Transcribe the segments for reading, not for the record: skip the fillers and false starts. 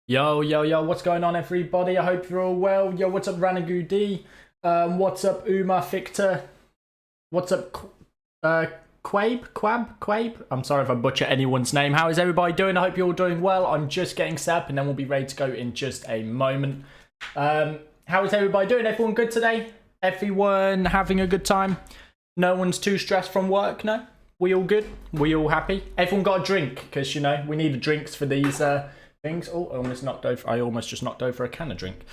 Yo, yo, yo, what's going on, everybody? I hope you're all well. Yo, what's up, Ranagudi? What's up, Uma Fictor? What's up, Quabe? I'm sorry if I butcher anyone's name. How is everybody doing? I hope you're all doing well. I'm just getting set up and then we'll be ready to go in just a moment. How is everybody doing? Everyone good today? Everyone having a good time? No one's too stressed from work, no? We all good? We all happy? Everyone got a drink? Because, you know, we need drinks for these, things. Oh, I almost just knocked over a can of drink.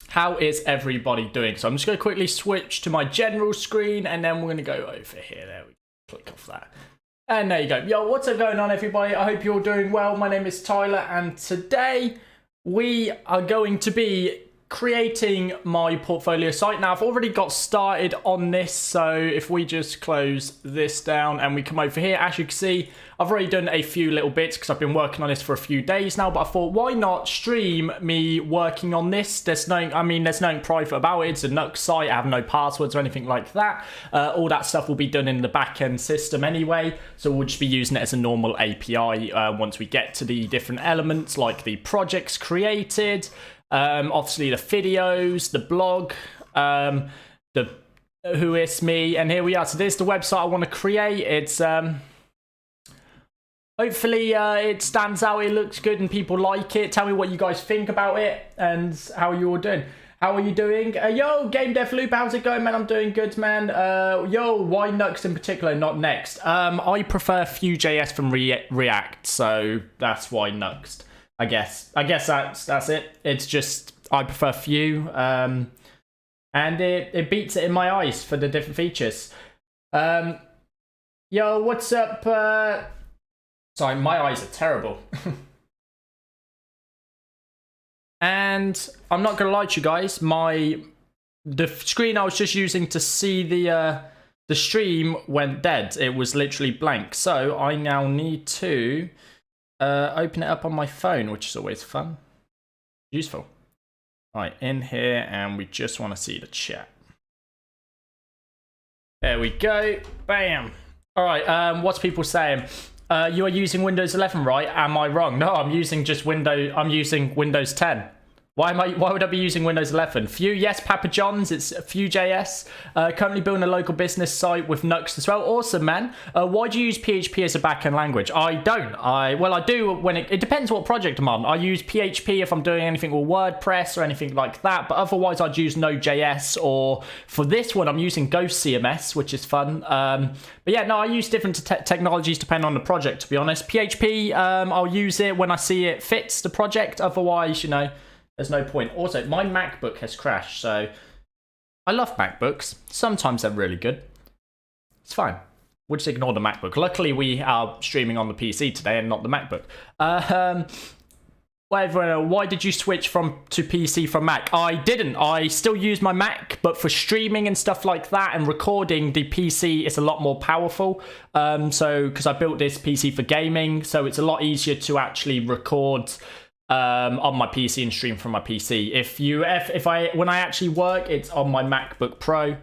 How is everybody doing? So I'm just going to quickly switch to my general screen and then we're going to go over here. There we go. Click off that. And there you go. Yo, what's up going on, everybody? I hope you're all doing well. My name is Tyler and today we are going to be creating my portfolio site. Now, I've already got started on this, so if we just close this down and we come over here, as you can see, I've already done a few little bits because I've been working on this for a few days now, but I thought, why not stream me working on this? There's nothing private about it. It's a Nuxt site. I have no passwords or anything like that. All that stuff will be done in the back-end system anyway, so we'll just be using it as a normal API once we get to the different elements, like the projects created, obviously the videos, the blog, the who is me, and here we are. So this is the website I want to create. It's hopefully it stands out, it looks good and people like it. Tell me what you guys think about it and how you're all doing. How are you doing? Yo, Game Dev Loop, how's it going, man? I'm doing good, man. Yo, why Nuxt in particular, not Next? I prefer Vue.js from React, so that's why Nuxt. I guess that's it. It's just I prefer Vue, and it beats it in my eyes for the different features. Yo, what's up? Sorry, my eyes are terrible. And I'm not gonna lie to you guys, the screen I was just using to see the stream went dead. It was literally blank. So I now need to open it up on my phone, which is always fun. Useful. Right, in here, and we just want to see the chat. There we go. Bam. All right, what's people saying? You are using Windows 11, right? Am I wrong? No, I'm using Windows 10. Why would I be using Windows 11? Vue, yes, Papa John's, it's Vue.js. Currently building a local business site with Nuxt as well. Awesome, man. Why do you use PHP as a backend language? I don't. Well, I do when it depends what project I'm on. I use PHP if I'm doing anything with WordPress or anything like that, but otherwise I'd use Node.js, or for this one I'm using GhostCMS, which is fun. But yeah, no, I use different technologies depending on the project, to be honest. PHP, I'll use it when I see it fits the project. Otherwise, you know, there's no point. Also, my MacBook has crashed, so I love MacBooks. Sometimes they're really good. It's fine. We'll just ignore the MacBook. Luckily, we are streaming on the PC today and not the MacBook. Why did you switch to PC from Mac? I didn't. I still use my Mac, but for streaming and stuff like that and recording, the PC is a lot more powerful. So, because I built this PC for gaming, so it's a lot easier to actually record on my PC and stream from my PC. When I actually work, it's on my MacBook Pro.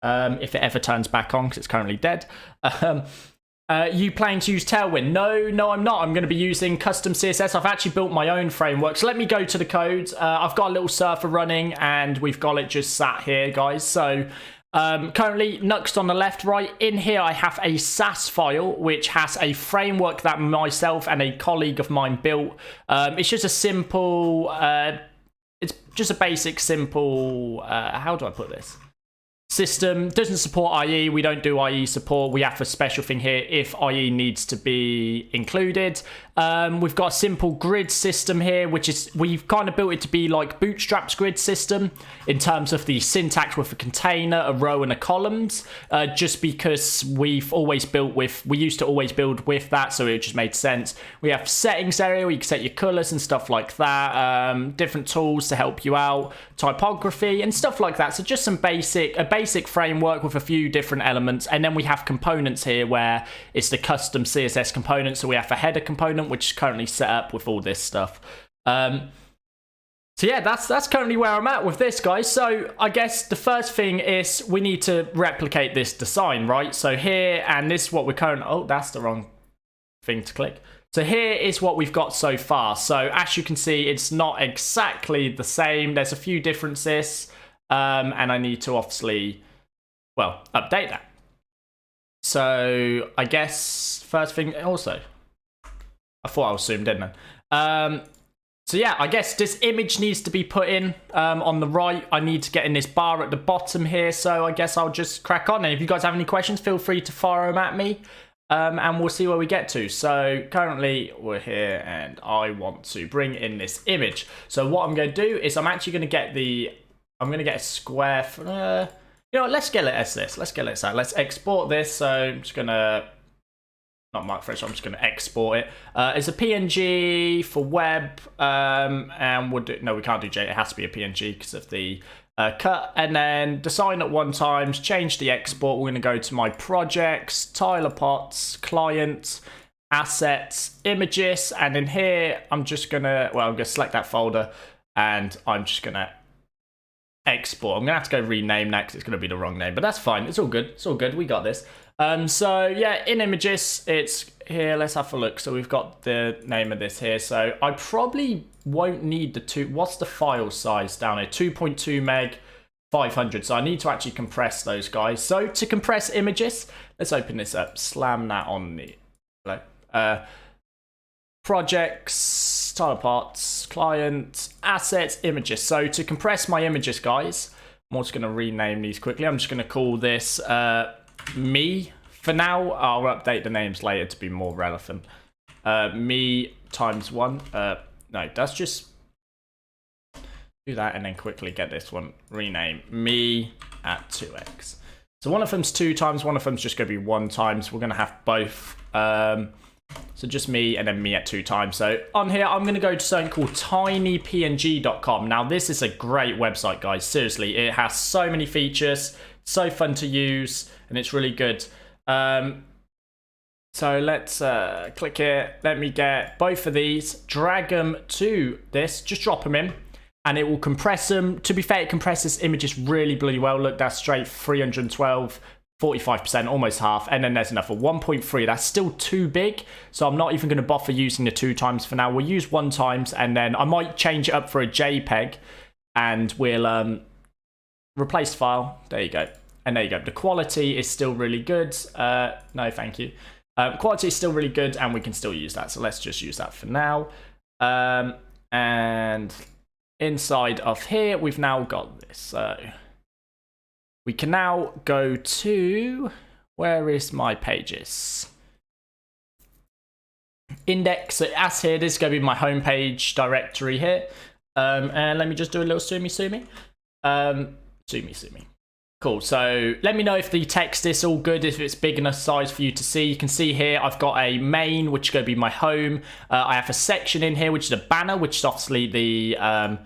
If it ever turns back on, because it's currently dead. You planning to use Tailwind? No, I'm not. I'm going to be using custom CSS. I've actually built my own framework. So let me go to the code. I've got a little surfer running, and we've got it just sat here, guys. So currently Nuxt on the left. Right in here I have a Sass file which has a framework that myself and a colleague of mine built. It's just a simple basic simple how do I put this? System. Doesn't support IE. We don't do IE support. We have a special thing here if IE needs to be included. We've got a simple grid system here, which is, we've kind of built it to be like Bootstrap's grid system in terms of the syntax with a container, a row and a columns, just because we used to always build with that, so it just made sense. We have settings area where you can set your colors and stuff like that, different tools to help you out, typography and stuff like that. So just a basic framework with a few different elements. And then we have components here where it's the custom CSS component. So we have a header component which is currently set up with all this stuff. So yeah, that's currently where I'm at with this, guys. So I guess the first thing is we need to replicate this design, right? So here, and this is what we're currently, oh, that's the wrong thing to click. So here is what we've got so far. So as you can see, it's not exactly the same. There's a few differences, and I need to obviously, well, update that. So I guess first thing, also, I thought I was zoomed in then. So yeah, I guess this image needs to be put in on the right. I need to get in this bar at the bottom here. So I guess I'll just crack on. And if you guys have any questions, feel free to fire them at me. And we'll see where we get to. So currently we're here and I want to bring in this image. So what I'm going to do is I'm actually going to get I'm going to get a square. You know what, let's get it as this. Let's get it as that. Let's export this. So I'm just going to, not microfresh, I'm just going to export it. It's a PNG for web, and we'll do, no, we can't do J, it has to be a PNG because of the cut, and then design at 1 times, change the export. We're going to go to my projects, tiler pots, client, assets, images, and in here, I'm just going to, well, I'm going to select that folder, and I'm just going to export. I'm going to have to go rename that because it's going to be the wrong name, but that's fine. It's all good. It's all good. We got this. So yeah, in images, it's here. Let's have a look. So we've got the name of this here. So I probably won't need the what's the file size down here? 2.2 meg, 500. So I need to actually compress those guys. So to compress images, let's open this up, slam that on the projects, tiler pots, client, assets, images. So to compress my images, guys, I'm also going to rename these quickly. I'm just going to call this me for now. I'll update the names later to be more relevant. Me times 1. No, that's just do that and then quickly get this one rename me at 2x. So one of them's 2 times, one of them's just going to be 1 times. We're going to have both. So just me and then me at 2 times. So on here, I'm going to go to something called tinypng.com. Now, this is a great website, guys. Seriously, it has so many features, so fun to use, and it's really good. So let's click here. Let me get both of these, drag them to this, just drop them in, and it will compress them. To be fair, it compresses images really bloody well. Look, that's straight 312. 45%, almost half, and then there's another 1.3. That's still too big, so I'm not even going to bother using the 2 times for now. We'll use 1 times, and then I might change it up for a JPEG, and we'll replace file. There you go, and there you go. The quality is still really good. No, thank you. Quality is still really good, and we can still use that. So let's just use that for now. And inside of here, we've now got this. So we can now go to, where is my pages? Index, so as here, this is going to be my homepage directory here. And let me just do a little zoomy. Zoomy. Cool, so let me know if the text is all good, if it's big enough size for you to see. You can see here, I've got a main, which is going to be my home. I have a section in here, which is a banner, which is obviously the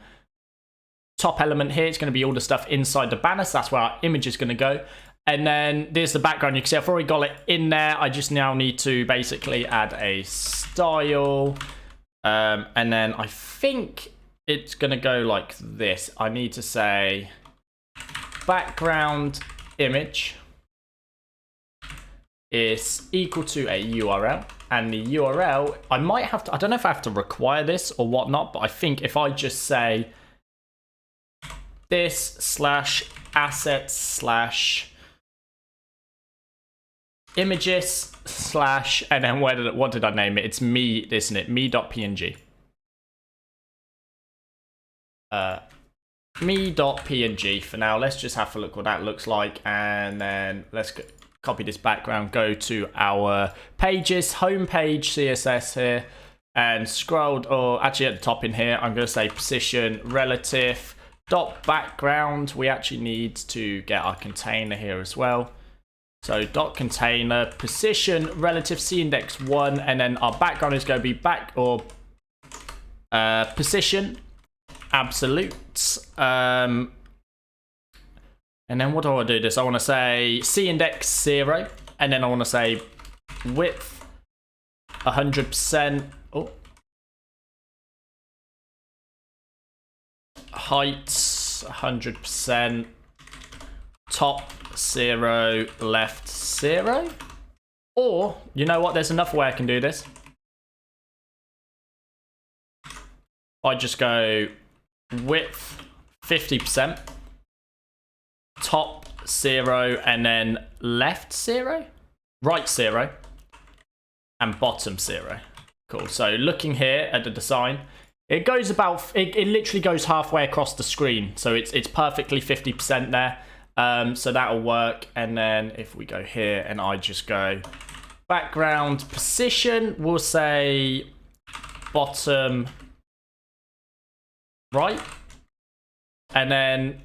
top element here. It's going to be all the stuff inside the banner, so that's where our image is going to go. And then there's the background. You can see I've already got it in there. I just now need to basically add a style, and then I think it's going to go like this. I need to say background image is equal to a URL, and the URL, I might have to, I don't know if I have to require this or whatnot, but I think if I just say this /assets/ images / and then what did I name it? It's me, isn't it? Me.png. Me.png for now. Let's just have a look what that looks like, and then let's copy this background, go to our pages, homepage CSS here, and scroll, or actually at the top in here, I'm going to say position relative dot background. We actually need to get our container here as well. So dot container position relative c index 1, and then our background is going to be position absolute. And then what do I want to do this? I want to say c index 0, and then I want to say width 100%. Oh. Heights 100%, top 0, left 0. Or, you know what, there's another way I can do this. I just go width 50%, top 0, and then left 0, right 0, and bottom 0. Cool. So looking here at the design, it goes about, it literally goes halfway across the screen. So it's perfectly 50% there. So that'll work. And then if we go here and I just go background position, we'll say bottom right. And then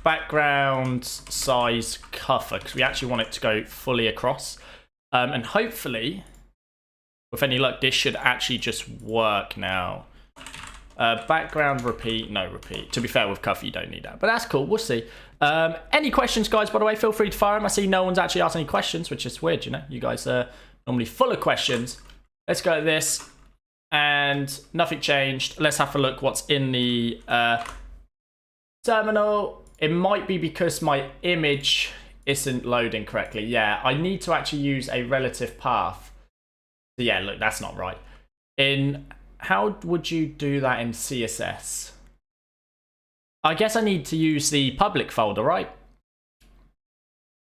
background size cover, because we actually want it to go fully across. And hopefully, with any luck, this should actually just work now. Background repeat, no repeat. To be fair, with cover, you don't need that. But that's cool, we'll see. Any questions, guys, by the way, feel free to fire them. I see no one's actually asked any questions, which is weird, you know. You guys are normally full of questions. Let's go to this. And nothing changed. Let's have a look what's in the terminal. It might be because my image isn't loading correctly. Yeah, I need to actually use a relative path. So yeah, look, that's not right. How would you do that in CSS? I guess I need to use the public folder, right?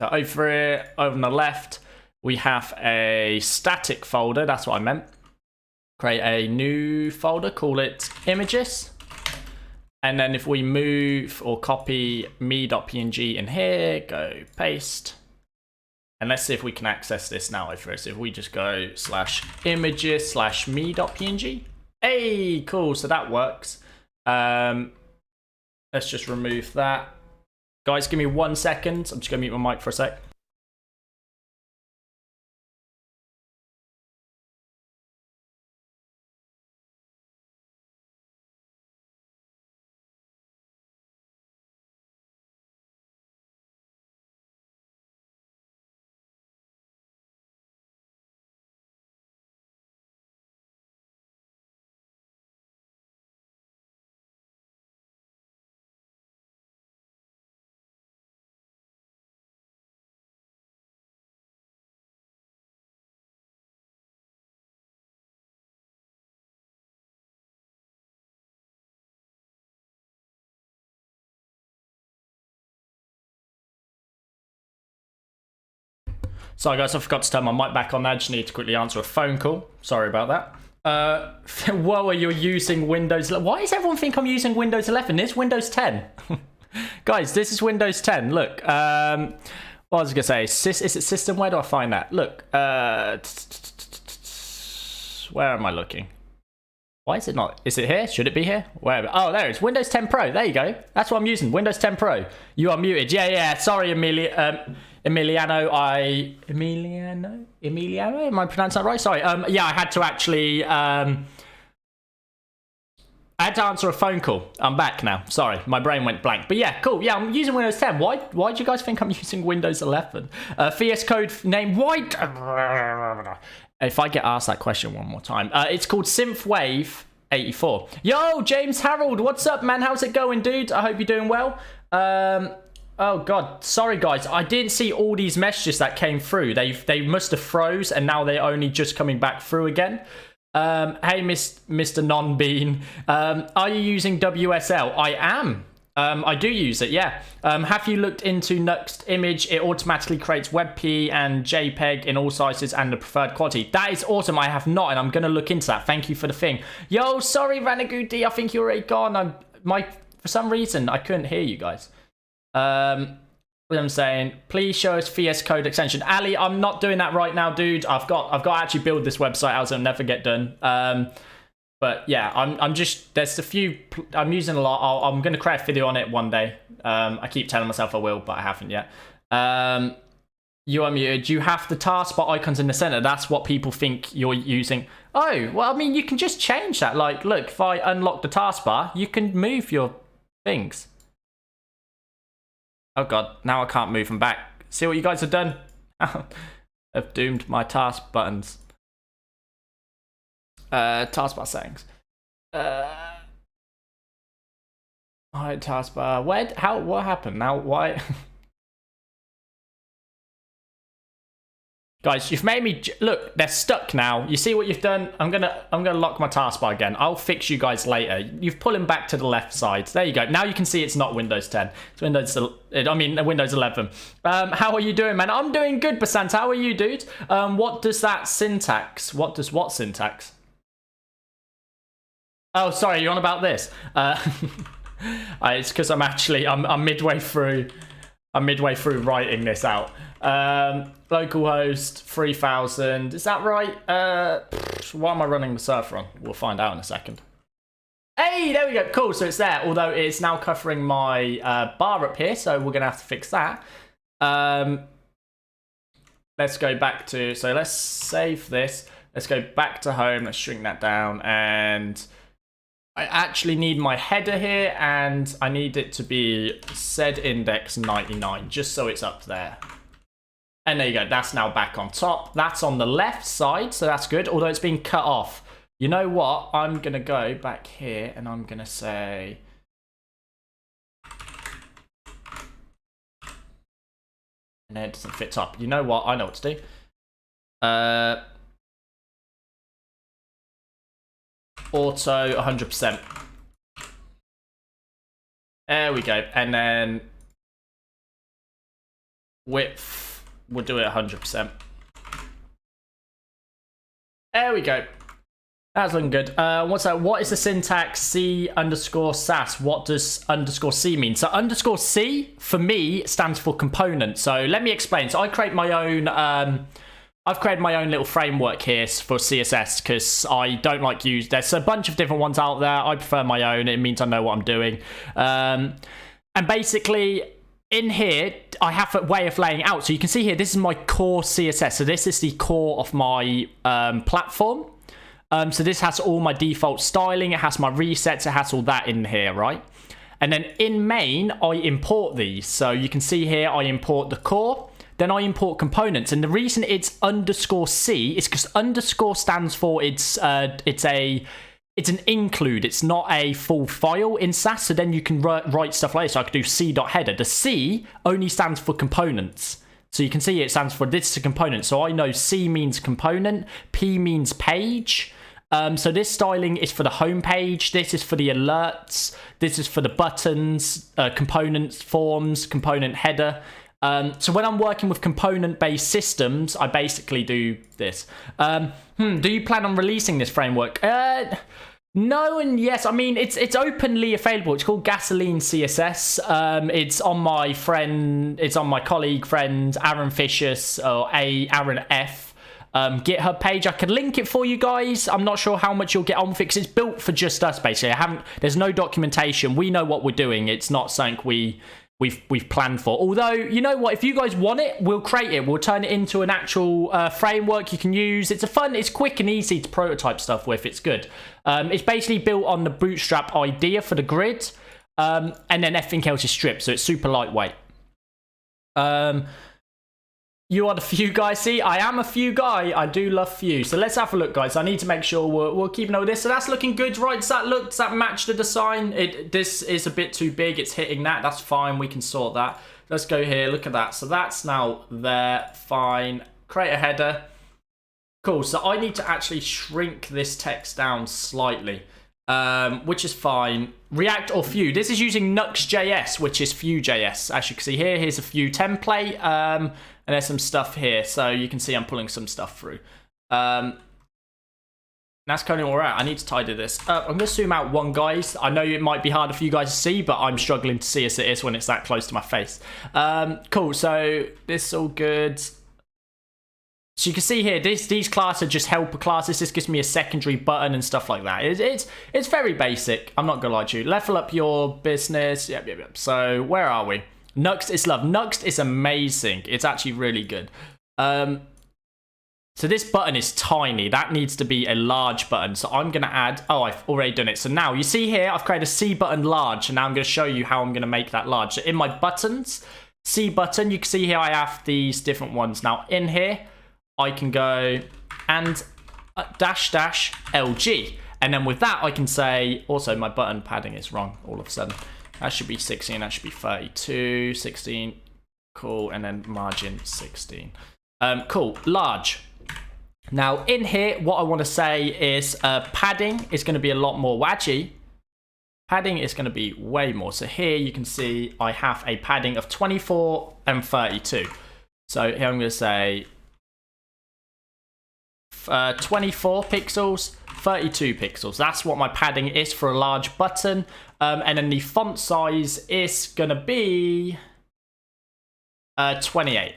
So over here, over on the left, we have a static folder. That's what I meant. Create a new folder, call it images. And then if we move or copy me.png in here, go paste. And let's see if we can access this now over here. So if we just go /images/me.png. Hey, cool, so that works. Let's just remove that. Guys, give me 1 second. I'm just gonna mute my mic for a sec. Sorry guys, I forgot to turn my mic back on. I just need to quickly answer a phone call. Sorry about that. Whoa, you're using Windows. Why does everyone think I'm using Windows 11? It's Windows 10. Guys, this is Windows 10. Look, what was I gonna say? Is it system? Where do I find that? Look, where am I looking? Why is it not? Is it here? Should it be here? Where? Oh, there it is. Windows 10 Pro. There you go. That's what I'm using. Windows 10 Pro. You are muted. Yeah. Sorry, Emiliano. Emiliano? Am I pronouncing that right? Sorry. Yeah, I had to actually. I had to answer a phone call. I'm back now. Sorry, my brain went blank. But yeah, cool. Yeah, I'm using Windows 10. Why do you guys think I'm using Windows 11? VS Code name white. If I get asked that question one more time, it's called Synthwave 84. Yo, James Harold, what's up, man? How's it going, dude? I hope you're doing well. Oh god, sorry guys, I didn't see all these messages that came through. They must have froze, and now they're only just coming back through again. Hey, Mr. Non-Bean, are you using WSL? I am. I do use it, yeah. Have you looked into NUXT image? It automatically creates WebP and JPEG in all sizes and the preferred quality. That is awesome. I have not, and I'm going to look into that. Thank you for the thing. Yo, sorry, Ranagudi. I think you're already gone. For some reason, I couldn't hear you guys. What I'm saying, please show us VS Code extension. Ali, I'm not doing that right now, dude. I've got to actually build this website else it'll never get done. But yeah, I'm just, there's a few, I'm using a lot. I'm going to create a video on it one day. I keep telling myself I will, but I haven't yet. You are muted. You have the taskbar icons in the center. That's what people think you're using. Oh, well, I mean, you can just change that. Like, look, if I unlock the taskbar, you can move your things. Oh god, now I can't move them back. See what you guys have done? I've doomed my task buttons. Taskbar settings. Hi, taskbar. What happened? Now, why? Guys, you've made me look. They're stuck now. You see what you've done? I'm gonna lock my taskbar again. I'll fix you guys later. You've pulled him back to the left side. There you go. Now you can see it's not Windows 10. It's Windows 11. How are you doing, man? I'm doing good, Basant. How are you, dude? What does that syntax? What does what syntax? Oh, sorry. You're on about this. It's because I'm midway through. I'm midway through writing this out. Localhost 3000. Is that right? Why am I running the server on? We'll find out in a second. Hey, there we go. Cool. So it's there. Although it's now covering my bar up here, so we're gonna have to fix that. Let's go back to. So let's save this. Let's go back to home. Let's shrink that down and. I actually need my header here, and I need it to be ZIndex99, just so it's up there. And there you go, that's now back on top. That's on the left side, so that's good, although it's been cut off. You know what? I'm going to go back here, and I'm going to say... And then it doesn't fit top. You know what? I know what to do. Auto 100%. There we go. And then width, we'll do it 100%. There we go. That's looking good. What's that? What is the syntax C_Sass? What does _C mean? So _C for me stands for component. So let me explain. So I create my own I've created my own little framework here for CSS because I don't like use. There's a bunch of different ones out there. I prefer my own. It means I know what I'm doing. And basically, in here, I have a way of laying out. So you can see here, this is my core CSS. So this is the core of my platform. So this has all my default styling. It has my resets. It has all that in here, right? And then in main, I import these. So you can see here, I import the core. Then I import components, and the reason it's _C is because underscore stands for it's an include. It's not a full file in Sass. So then you can write stuff like this. So I could do C.header. The C only stands for components. So you can see it stands for this is a component. So I know C means component, P means page. So this styling is for the home page. This is for the alerts. This is for the buttons, components, forms, component header. So when I'm working with component-based systems, I basically do this. Do you plan on releasing this framework? No and yes. I mean, it's openly available. It's called Gasoline CSS. It's on my colleague friend Aaron Fisher's or Aaron F. GitHub page. I could link it for you guys. I'm not sure how much you'll get on with it because it's built for just us. Basically, there's no documentation. We know what we're doing. It's not something we've planned for. Although, you know what, if you guys want it, we'll create it. We'll turn it into an actual framework you can use. It's quick and easy to prototype stuff with. It's good. It's basically built on the Bootstrap idea for the grid, and then everything else is stripped, so it's super lightweight. You are the Fujs guy. See, I am a Fujs guy. I do love Fujs. So let's have a look, guys. I need to make sure we're keeping all this. So that's looking good, right? Does that match the design? This is a bit too big. It's hitting that. That's fine. We can sort that. Let's go here. Look at that. So that's now there. Fine. Create a header. Cool. So I need to actually shrink this text down slightly, which is fine. React or Fujs. This is using NUXT JS, which is Fujs.js. As you can see here, here's a Fujs template. And there's some stuff here. So you can see I'm pulling some stuff through. That's kind of all right. I need to tidy this up. I'm going to zoom out one, guys. I know it might be harder for you guys to see, but I'm struggling to see as it is when it's that close to my face. Cool. So this is all good. So you can see here, these classes are just helper classes. This gives me a secondary button and stuff like that. It's very basic. I'm not going to lie to you. Level up your business. Yep. So where are we? Nuxt is love. Nuxt is amazing. It's actually really good. So this button is tiny. That needs to be a large button. So I'm going to add... Oh, I've already done it. So now you see here, I've created a C button large. And now I'm going to show you how I'm going to make that large. So in my buttons, C button, you can see here I have these different ones. Now in here, I can go and --LG. And then with that, I can say... Also, my button padding is wrong all of a sudden. That should be 16. That should be 32. 16. Cool. And then margin 16. Cool, large. Now in here, what I want to say is padding is going to be a lot more wedgy. Padding is going to be way more. So here you can see I have a padding of 24 and 32. So here I'm going to say 24 pixels, 32 pixels. That's what my padding is for a large button. And then the font size is going to be 28.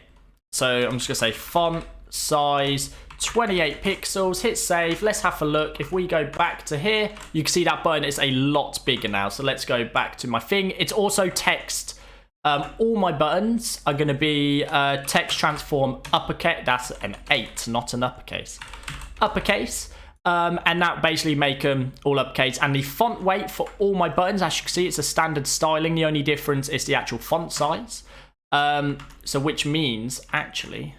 So I'm just going to say font size 28 pixels, hit save. Let's have a look. If we go back to here, you can see that button is a lot bigger now. So let's go back to my thing. It's also text. All my buttons are going to be text transform uppercase. That's an 8, not an uppercase. Uppercase. And that basically make them all uppercase. And the font weight for all my buttons, as you can see, it's a standard styling. The only difference is the actual font size. So which means, actually,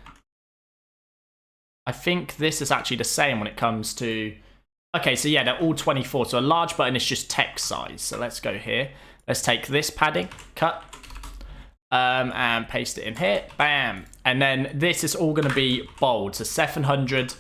I think this is actually the same when it comes to... Okay, so yeah, they're all 24. So a large button is just text size. So let's go here. Let's take this padding, cut, and paste it in here. Bam. And then this is all going to be bold. So 700.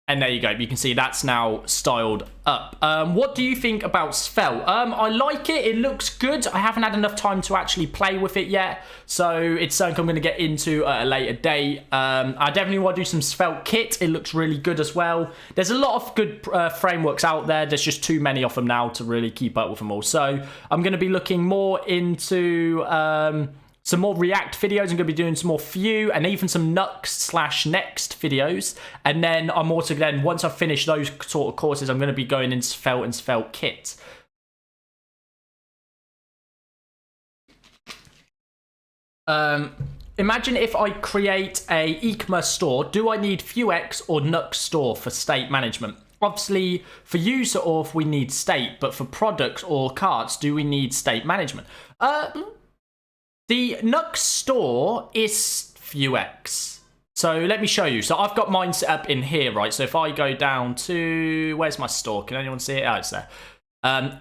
And there you go. You can see that's now styled up. What do you think about Svelte? I like it. It looks good. I haven't had enough time to actually play with it yet. So it's something I'm going to get into at a later date. I definitely want to do some Svelte kit. It looks really good as well. There's a lot of good frameworks out there. There's just too many of them now to really keep up with them all. So I'm going to be looking more into... some more React videos. I'm going to be doing some more Vue and even some NUXT/Next videos. And then I'm also then, once I finish those sort of courses, I'm going to be going into Svelte and Svelte Kit. Imagine if I create a e-commerce store, do I need Vuex or Nuxt Store for state management? Obviously, for user auth, we need state, but for products or carts, do we need state management? The Nuxt Store is Vuex. So let me show you. So I've got mine set up in here, right? So if I go down to, where's my store? Can anyone see it? Oh, it's there.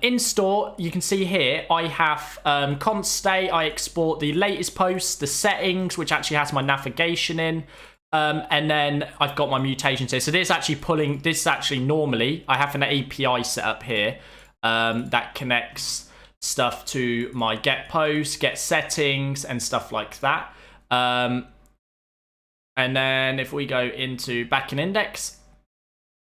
In store, you can see here, I have const state. I export the latest posts, the settings, which actually has my navigation in. And then I've got my mutations here. So this is actually pulling, this is actually normally, I have an API set up here that connects stuff to my get posts, get settings, and stuff like that. And then if we go into backend index,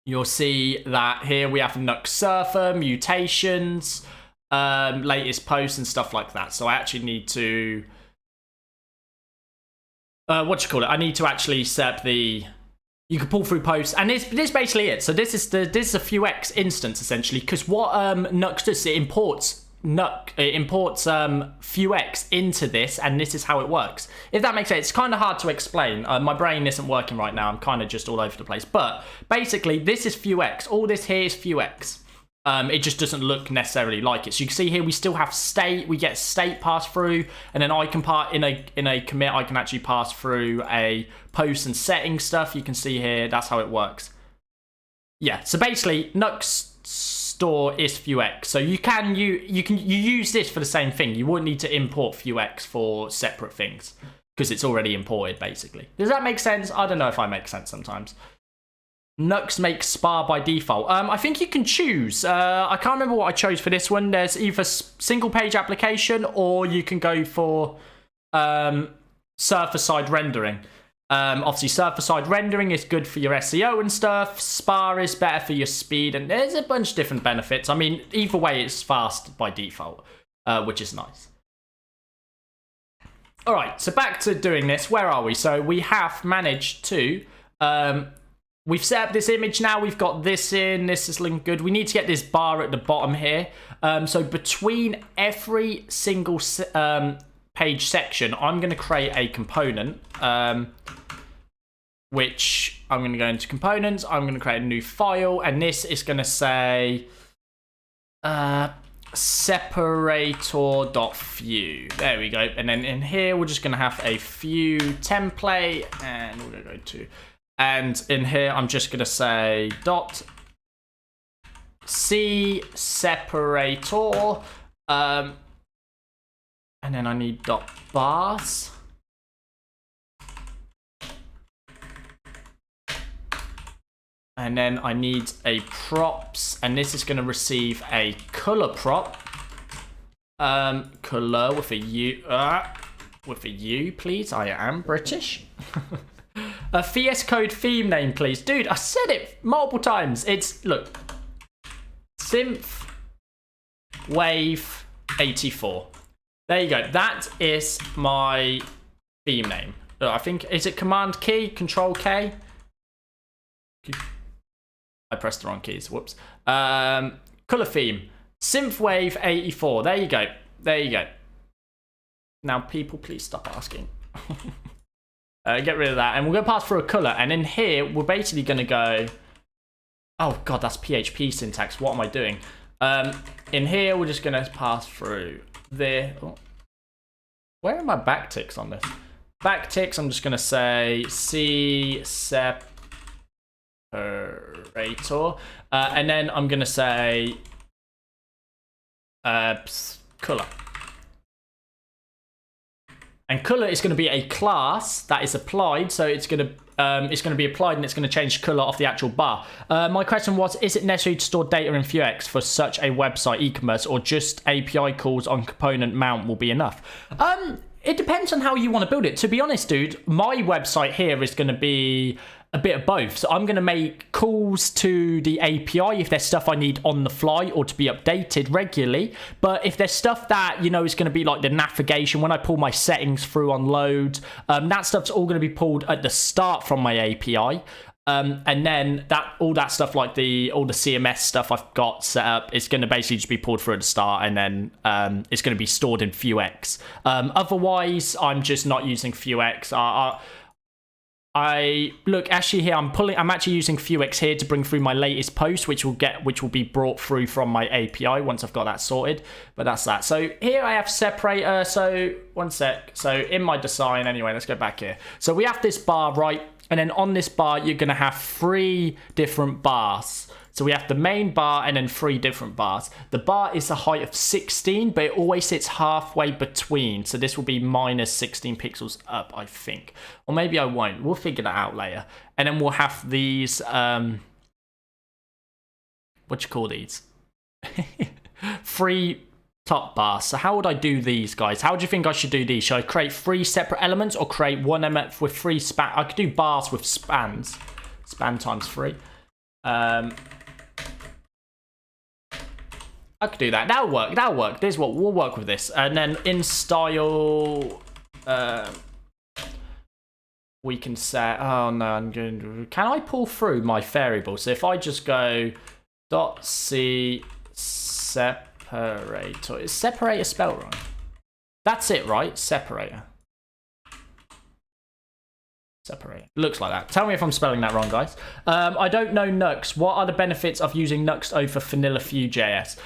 you'll see that here we have Nuxt Surfer, mutations, latest posts, and stuff like that. So I actually need to, I need to actually set up the, you can pull through posts, and this is basically it. So this is a Vuex instance essentially, because what Nuxt does, it imports Vuex into this, and this is how it works. If that makes sense, it's kind of hard to explain. My brain isn't working right now. I'm kind of just all over the place. But basically, this is Vuex. All this here is Vuex. It just doesn't look necessarily like it. So you can see here, we still have state. We get state pass through, and then I can in a commit, I can actually pass through a post and setting stuff. You can see here, that's how it works. Yeah. So basically, Nuxt Store is Vuex, so you use this for the same thing. You wouldn't need to import Vuex for separate things because it's already imported, basically. Does that make sense? I don't know if I make sense sometimes. Nuxt makes SPA by default. I think you can choose. I can't remember what I chose for this one. There's either single page application or you can go for server-side rendering. Obviously, server-side rendering is good for your SEO and stuff. SPA is better for your speed, and there's a bunch of different benefits. I mean, either way, it's fast by default, which is nice. All right, so back to doing this. Where are we? So we have managed to... we've set up this image now. We've got this in. This is looking good. We need to get this bar at the bottom here. So between every single page section, I'm going to create a component, which I'm going to go into components. I'm going to create a new file, and this is going to say separator.vue. There we go. And then in here, we're just going to have a Vue template, and we're going to go to, and in here, I'm just going to say .c separator, and then I need .bars. And then I need a props, and this is going to receive a color prop. Color with a U, please. I am British. A VS Code theme name, please. Dude, I said it multiple times. It's, look, Synth Wave 84. There you go. That is my theme name. Look, I think, is it Command Key, Control K? I pressed the wrong keys. Whoops. Color theme. Synthwave 84. There you go. There you go. Now, people, please stop asking. Get rid of that. And we're going to pass through a color. And in here, we're basically going to go... Oh, God, that's PHP syntax. What am I doing? In here, we're just going to pass through there. Oh. Where are my backticks on this? Backticks, I'm just going to say C separator. And then I'm going to say color. And color is going to be a class that is applied, so it's going to be applied and it's going to change color off the actual bar. My question was, is it necessary to store data in Fujs for such a website e-commerce, or just API calls on component mount will be enough? It depends on how you want to build it. To be honest, dude, my website here is going to be a bit of both. So I'm going to make calls to the API if there's stuff I need on the fly or to be updated regularly. But if there's stuff that, you know, is going to be like the navigation, when I pull my settings through on load, that stuff's all going to be pulled at the start from my API. And then all that stuff, like all the CMS stuff I've got set up, is going to basically just be pulled through at the start, and then it's going to be stored in Fujs. Otherwise, I'm just not using Fujs. I look, actually here I'm actually using Fujs here to bring through my latest post, which will be brought through from my API once I've got that sorted. But that's that. So here I have separator. So one sec. So in my design, anyway, let's go back here. So we have this bar, right? And then on this bar, you're going to have 3 different bars. So we have the main bar and then 3 different bars. The bar is a height of 16, but it always sits halfway between. So this will be minus 16 pixels up, I think. Or maybe I won't. We'll figure that out later. And then we'll have these, what do you call these? 3 top bars. So how would I do these, guys? How do you think I should do these? Should I create 3 separate elements or create one element with 3 span? I could do bars with spans. Span times 3. I could do that. That'll work. That'll work. This is what we'll work with this. And then in style, we can set. Oh no, I'm going to. Can I pull through my variable? So if I just go .c separator. Is separator spelled right? That's it, right? Separator. Separator. Looks like that. Tell me if I'm spelling that wrong, guys. I don't know Nux. What are the benefits of using Nux over vanilla Vue.js?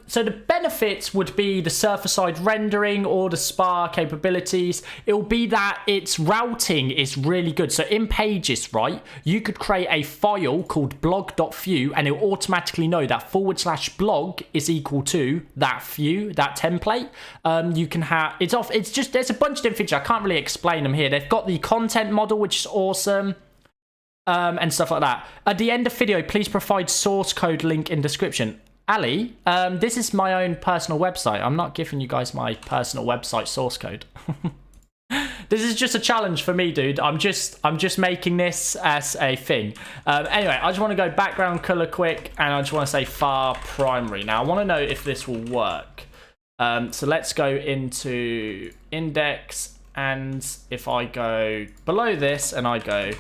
So the benefits would be the server-side rendering or the SPA capabilities. It will be that its routing is really good. So in Pages, right, you could create a file called blog.vue and it will automatically know that /blog is equal to that view, that template. You can have, it's just, there's a bunch of different features. I can't really explain them here. They've got the content model, which is awesome, and stuff like that. At the end of video, please provide source code link in description. Ali, this is my own personal website. I'm not giving you guys my personal website source code. This is just a challenge for me, dude. I'm just making this as a thing. Anyway, I just want to go background color quick, and I just want to say far primary. Now, I want to know if this will work. So let's go into index. And if I go below this and I go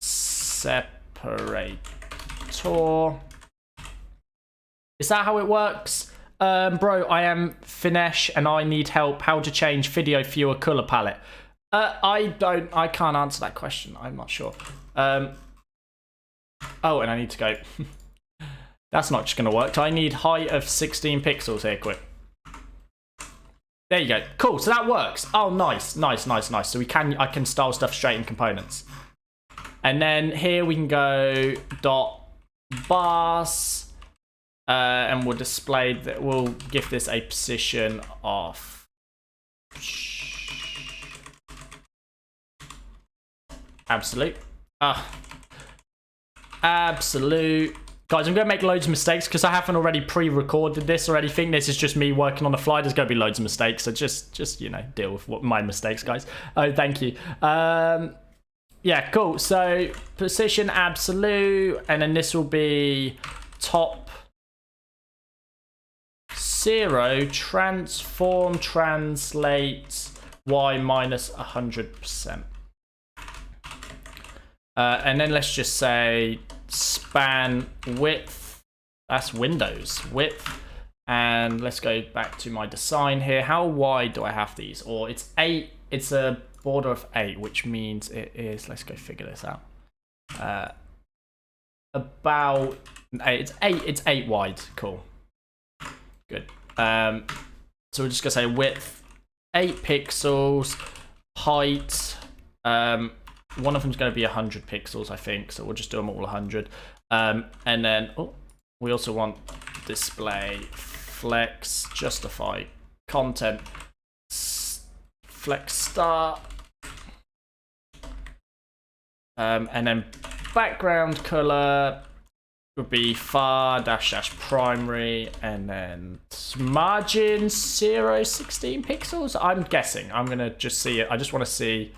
separator, is that how it works? Bro, I am Finesh and I need help. How to change video viewer color palette? I can't answer that question. I'm not sure. Oh, and I need to go. That's not just going to work. I need height of 16 pixels here, quick. There you go. Cool. So that works. Oh, nice, nice, nice, nice. So I can style stuff straight in components. And then here we can go .bars, and we'll display that. We'll give this a position of absolute. absolute. Guys, I'm going to make loads of mistakes because I haven't already pre-recorded this or anything. This is just me working on the fly. There's going to be loads of mistakes. So just you know, deal with my mistakes, guys. Oh, thank you. Yeah, cool. So position absolute. And then this will be top 0 transform translate y minus 100%. And then let's just say span width, that's Windows width, and let's go back to my design here. How wide do I have these? Or it's 8, it's a border of 8, which means it is, let's go figure this out, about 8, it's 8 wide. Cool, good. So we're just gonna say width 8 pixels, height one of them's going to be 100 pixels, I think, so we'll just do them all 100. And then we also want display flex justify content flex start, and then background color would be far dash primary, and then margin 16 pixels. I'm guessing. I'm gonna just see it. I just want to see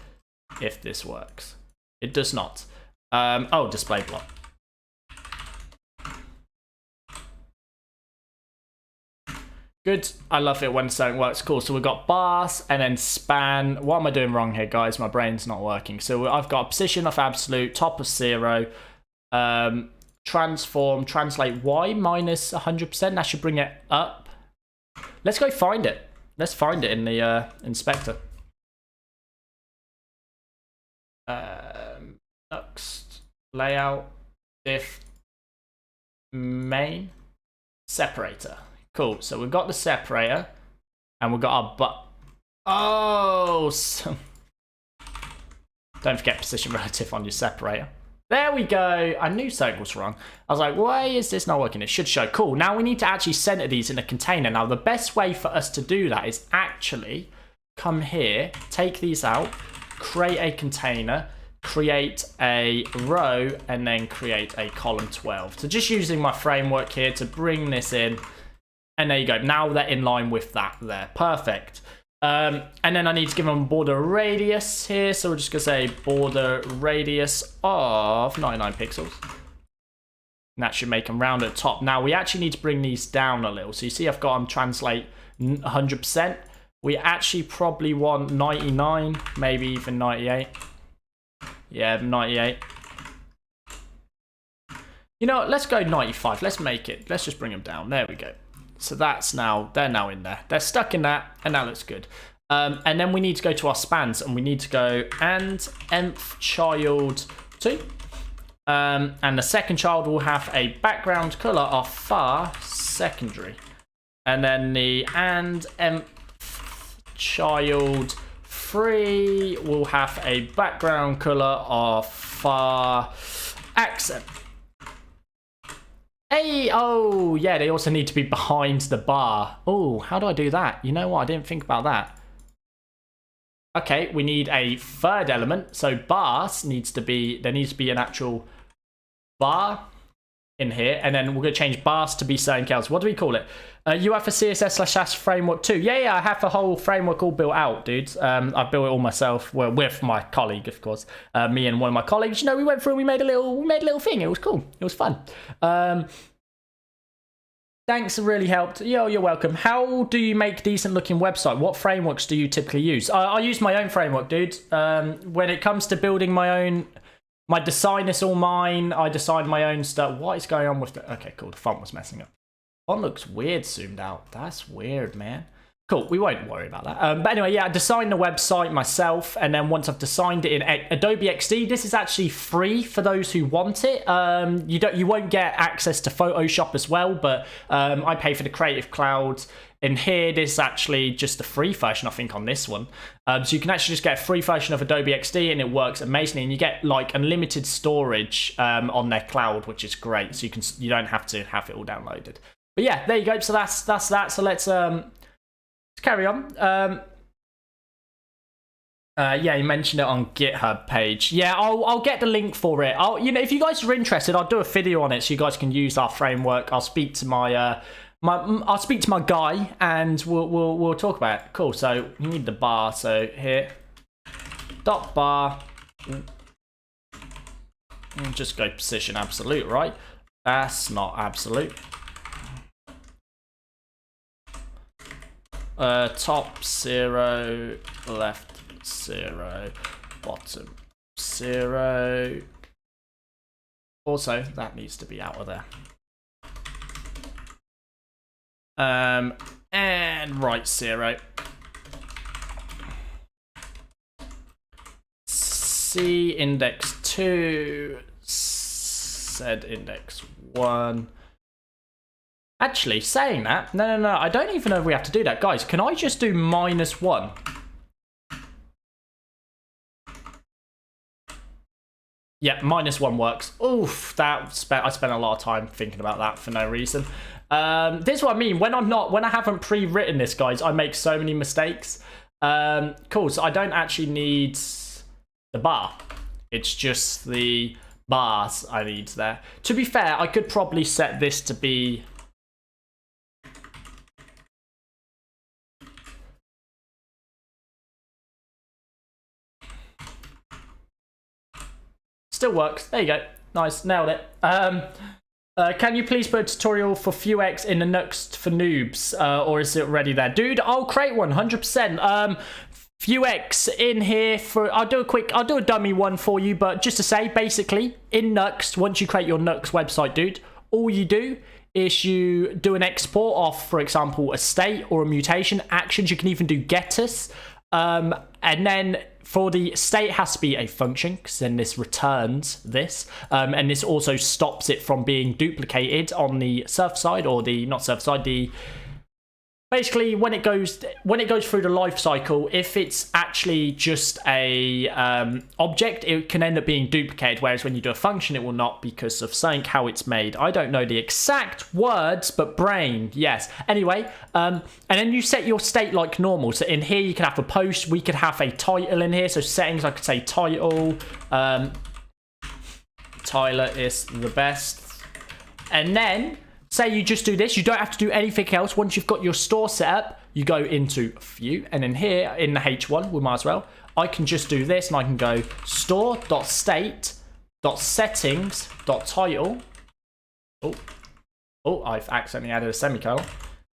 if this works. It does not. Oh, display block. Good. I love it when something works. Cool. So we've got bars and then span. What am I doing wrong here, guys? My brain's not working. So I've got position of absolute, top of 0, transform, translate y minus 100%. That should bring it up. Let's go find it. Let's find it in the inspector. Nuxt layout diff main separator. Cool. So we've got the separator and we've got our don't forget position relative on your separator. There we go. I knew something was wrong. I was like, why is this not working? It should show. Cool. Now we need to actually center these in a container. Now the best way for us to do that is actually come here, take these out, create a container, create a row, and then create a column 12. So just using my framework here to bring this in, and there you go. Now they're in line with that there. Perfect. And then I need to give them border radius here. So we're just gonna say border radius of 99 pixels. And that should make them round at the top. Now we actually need to bring these down a little. So you see I've got them translate 100%. We actually probably want 99, maybe even 98. Yeah, 98. You know what? Let's go 95. Let's make it. Let's just bring them down. There we go. So that's now, they're now in there. They're stuck in that, and that looks good. And then we need to go to our spans, and we need to go and nth child 2. And the second child will have a background color of far secondary. And then the and nth child 3 will have a background color of far accent. Hey, oh yeah, they also need to be behind the bar. Oh, how do I do that? You know what? I didn't think about that. Okay, we need a third element. So bars needs to be, there needs to be an actual bar in here, and then we're going to change bars to be something else. What do we call it? You have a CSS/Sass framework too. Yeah, I have a whole framework all built out, dudes. I built it all myself, well, with my colleague, of course. Me and one of my colleagues. You know, we went through and we made a little thing. It was cool. It was fun. Thanks, it really helped. Yo, you're welcome. How do you make decent looking website? What frameworks do you typically use? I use my own framework, dude. When it comes to building my design is all mine. I design my own stuff. What is going on with the... Okay, cool. The font was messing up. Font looks weird zoomed out. That's weird, man. Cool. We won't worry about that. But anyway, yeah, I designed the website myself. And then once I've designed it in Adobe XD, this is actually free for those who want it. You won't get access to Photoshop as well, but I pay for the Creative Cloud. In here, this is actually just the free version, I think, on this one. So you can actually just get a free version of Adobe XD, and it works amazingly. And you get like unlimited storage on their cloud, which is great. So you don't have to have it all downloaded. But yeah, there you go. So that's that. So let's carry on. Yeah, you mentioned it on GitHub page. Yeah, I'll get the link for it. If you guys are interested, I'll do a video on it so you guys can use our framework. I'll speak to my I'll speak to my guy and we'll talk about it. Cool. So you need the bar. So here, dot bar. Just go position absolute, right? That's not absolute. Top 0, left 0, bottom 0. Also, that needs to be out of there. And right 0. C index 2, Z index 1. Actually, saying that, no, I don't even know if we have to do that. Guys, can I just do -1? Yeah, -1 works. Oof, I spent a lot of time thinking about that for no reason. This is what I mean. When I haven't pre-written this, guys, I make so many mistakes. Cool, so I don't actually need the bar. It's just the bars I need there. To be fair, I could probably set this to be... Still works. There you go. Nice. Nailed it. Can you please put a tutorial for Fujs in the NUXT for noobs? Or is it already there? Dude, I'll create one, 100%. Fujs in here for... I'll do a dummy one for you, but just to say, basically, in NUXT, once you create your NUXT website, dude, all you do is you do an export of, for example, a state or a mutation, actions. You can even do getters. And then... For the state, it has to be a function, because then this returns this. And this also stops it from being duplicated on the server side, or the, not server side, the... Basically, when it goes through the life cycle, if it's actually just a object, it can end up being duplicated, whereas when you do a function, it will not, because of saying how it's made. I don't know the exact words, but brain, yes. Anyway, and then you set your state like normal. So in here, you can have a post. We could have a title in here. So settings, I could say title. Tyler is the best. And then... Say you just do this, you don't have to do anything else. Once you've got your store set up, you go into View, and then here in the H1, we might as well, I can just do this, and I can go store.state.settings.title. Oh, I've accidentally added a semicolon.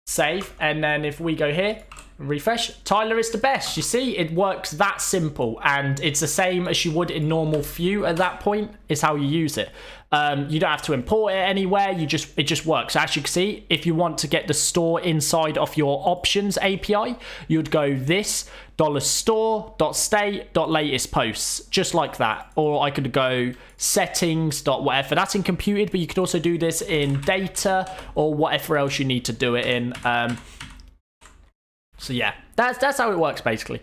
Save, and then if we go here, refresh, Tyler is the best. You see, it works that simple, and it's the same as you would in normal View at that point, is how you use it. You don't have to import it anywhere, it just works. So as you can see, if you want to get the store inside of your options API, you'd go this $store.state.latest posts, just like that. Or I could go settings.whatever, that's in computed, but you could also do this in data or whatever else you need to do it in. So yeah, that's how it works basically.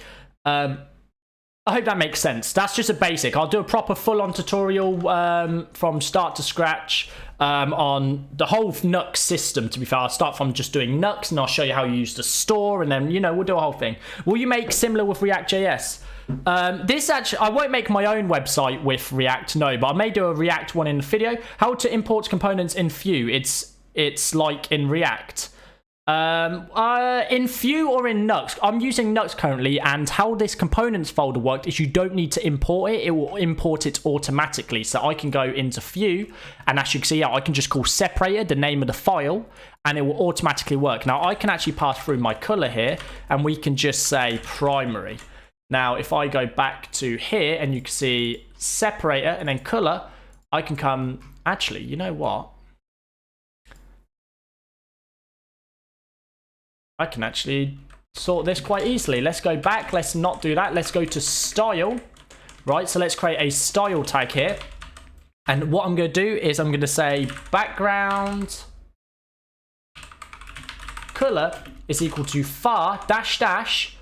I hope that makes sense. That's just a basic. I'll do a proper full-on tutorial from start to scratch on the whole NUXT system, to be fair. I'll start from just doing NUXT, and I'll show you how you use the store, and then, we'll do a whole thing. Will you make similar with React.js? This actually, I won't make my own website with React, no, but I may do a React one in the video. How to import components in Vue. It's like in React. In Vue or in NUXT, I'm using NUXT currently, and how this components folder worked is you don't need to import it, it will import it automatically. So I can go into Vue, and as you can see, I can just call separator, the name of the file, and it will automatically work. Now I can actually pass through my color here, and we can just say primary. Now if I go back to here, and you can see separator and then color, I can come, actually, you know what? I can actually sort this quite easily. Let's go back. Let's not do that. Let's go to style. Right, so let's create a style tag here. And what I'm going to do is I'm going to say background color is equal to far dash dash.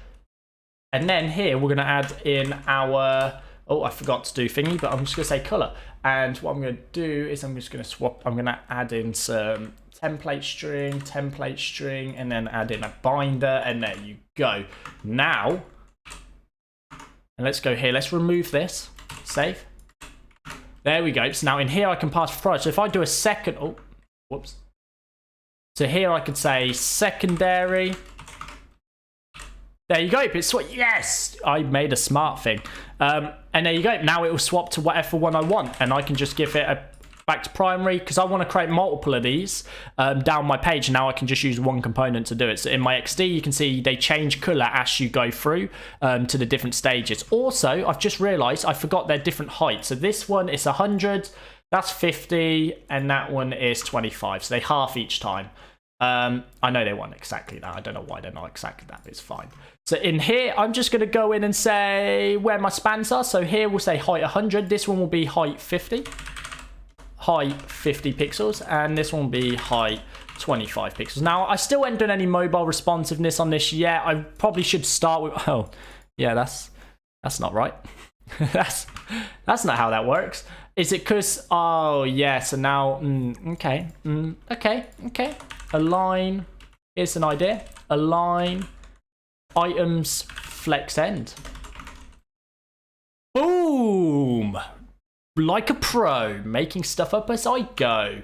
And then here we're going to add in our... Oh, I forgot to do thingy, but I'm just going to say color. And what I'm going to do is I'm just going to swap. I'm going to add in some... template string, and then add in a binder, and there you go. Now, And let's go here. Let's remove this. Save. There we go. So now in here I can pass for. So if I do a second, oh, whoops. So here I could say secondary. There you go. It's what? Yes, I made a smart thing. And there you go. Now it will swap to whatever one I want, and I can just give it a back to primary because I want to create multiple of these down my page. Now I can just use one component to do it. So in my XD, you can see they change color as you go through to the different stages. Also, I've just realized I forgot their different heights. So this one is 100, that's 50, and that one is 25. So they half each time. I know they want exactly that. I don't know why they're not exactly that, but it's fine. So in here, I'm just going to go in and say where my spans are. So here we'll say height 100. This one will be height 50. Height 50 pixels, and this one will be height 25 pixels. Now, I still haven't done any mobile responsiveness on this yet. I probably should start with, oh, yeah, that's not right. that's not how that works. Is it because, oh, yeah, so now, okay, okay. Align, here's an idea. Align, items, flex end. Boom! Like a pro, making stuff up as I go.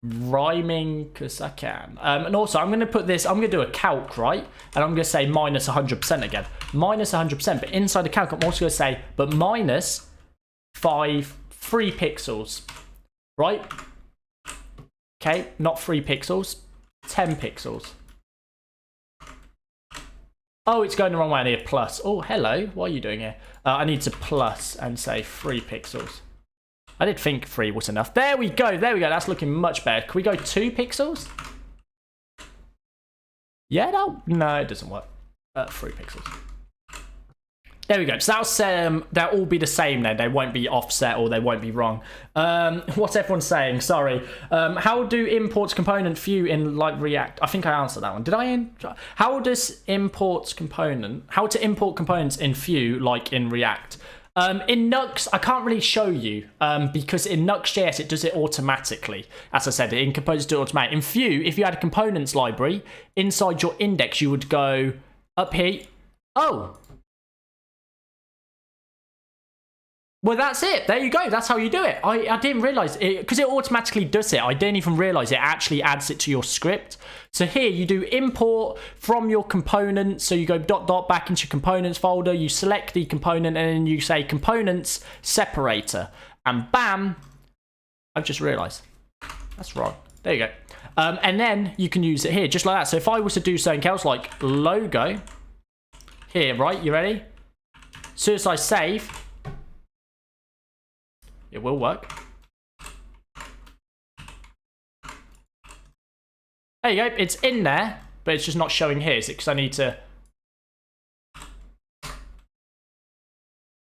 Rhyming because I can. And also, I'm going to put this, I'm going to do a calc, right? And I'm going to say minus 100% again. Minus 100%, but inside the calc, I'm also going to say, but minus 3 pixels, right? Okay, not 3 pixels, 10 pixels. Oh, it's going the wrong way. I need a plus. Oh, hello. What are you doing here? I need to plus and say 3 pixels. I did think 3 was enough. There we go. There we go. That's looking much better. Can we go 2 pixels? Yeah, no, it doesn't work. 3 pixels. There we go. So they'll all be the same then. They won't be offset or they won't be wrong. What's everyone saying? Sorry. How do imports component view in like React? I think I answered that one. Did I? How to import components in Vue like in React? In Nux, I can't really show you because in NUXT JS, it does it automatically. As I said, in Compose, do it automatically. In Vue, if you had a components library, inside your index, you would go up here. Oh. Well, that's it. There you go. That's how you do it. I didn't realize it because it automatically does it. I didn't even realize it actually adds it to your script. So here you do import from your component. So you go ... back into your components folder. You select the component and then you say components separator. And bam, I've just realized that's wrong. There you go. And then you can use it here just like that. So if I was to do something else like logo here, right? You ready? As soon as I save, it will work. There you go. It's in there, but it's just not showing here. Is it because I need to...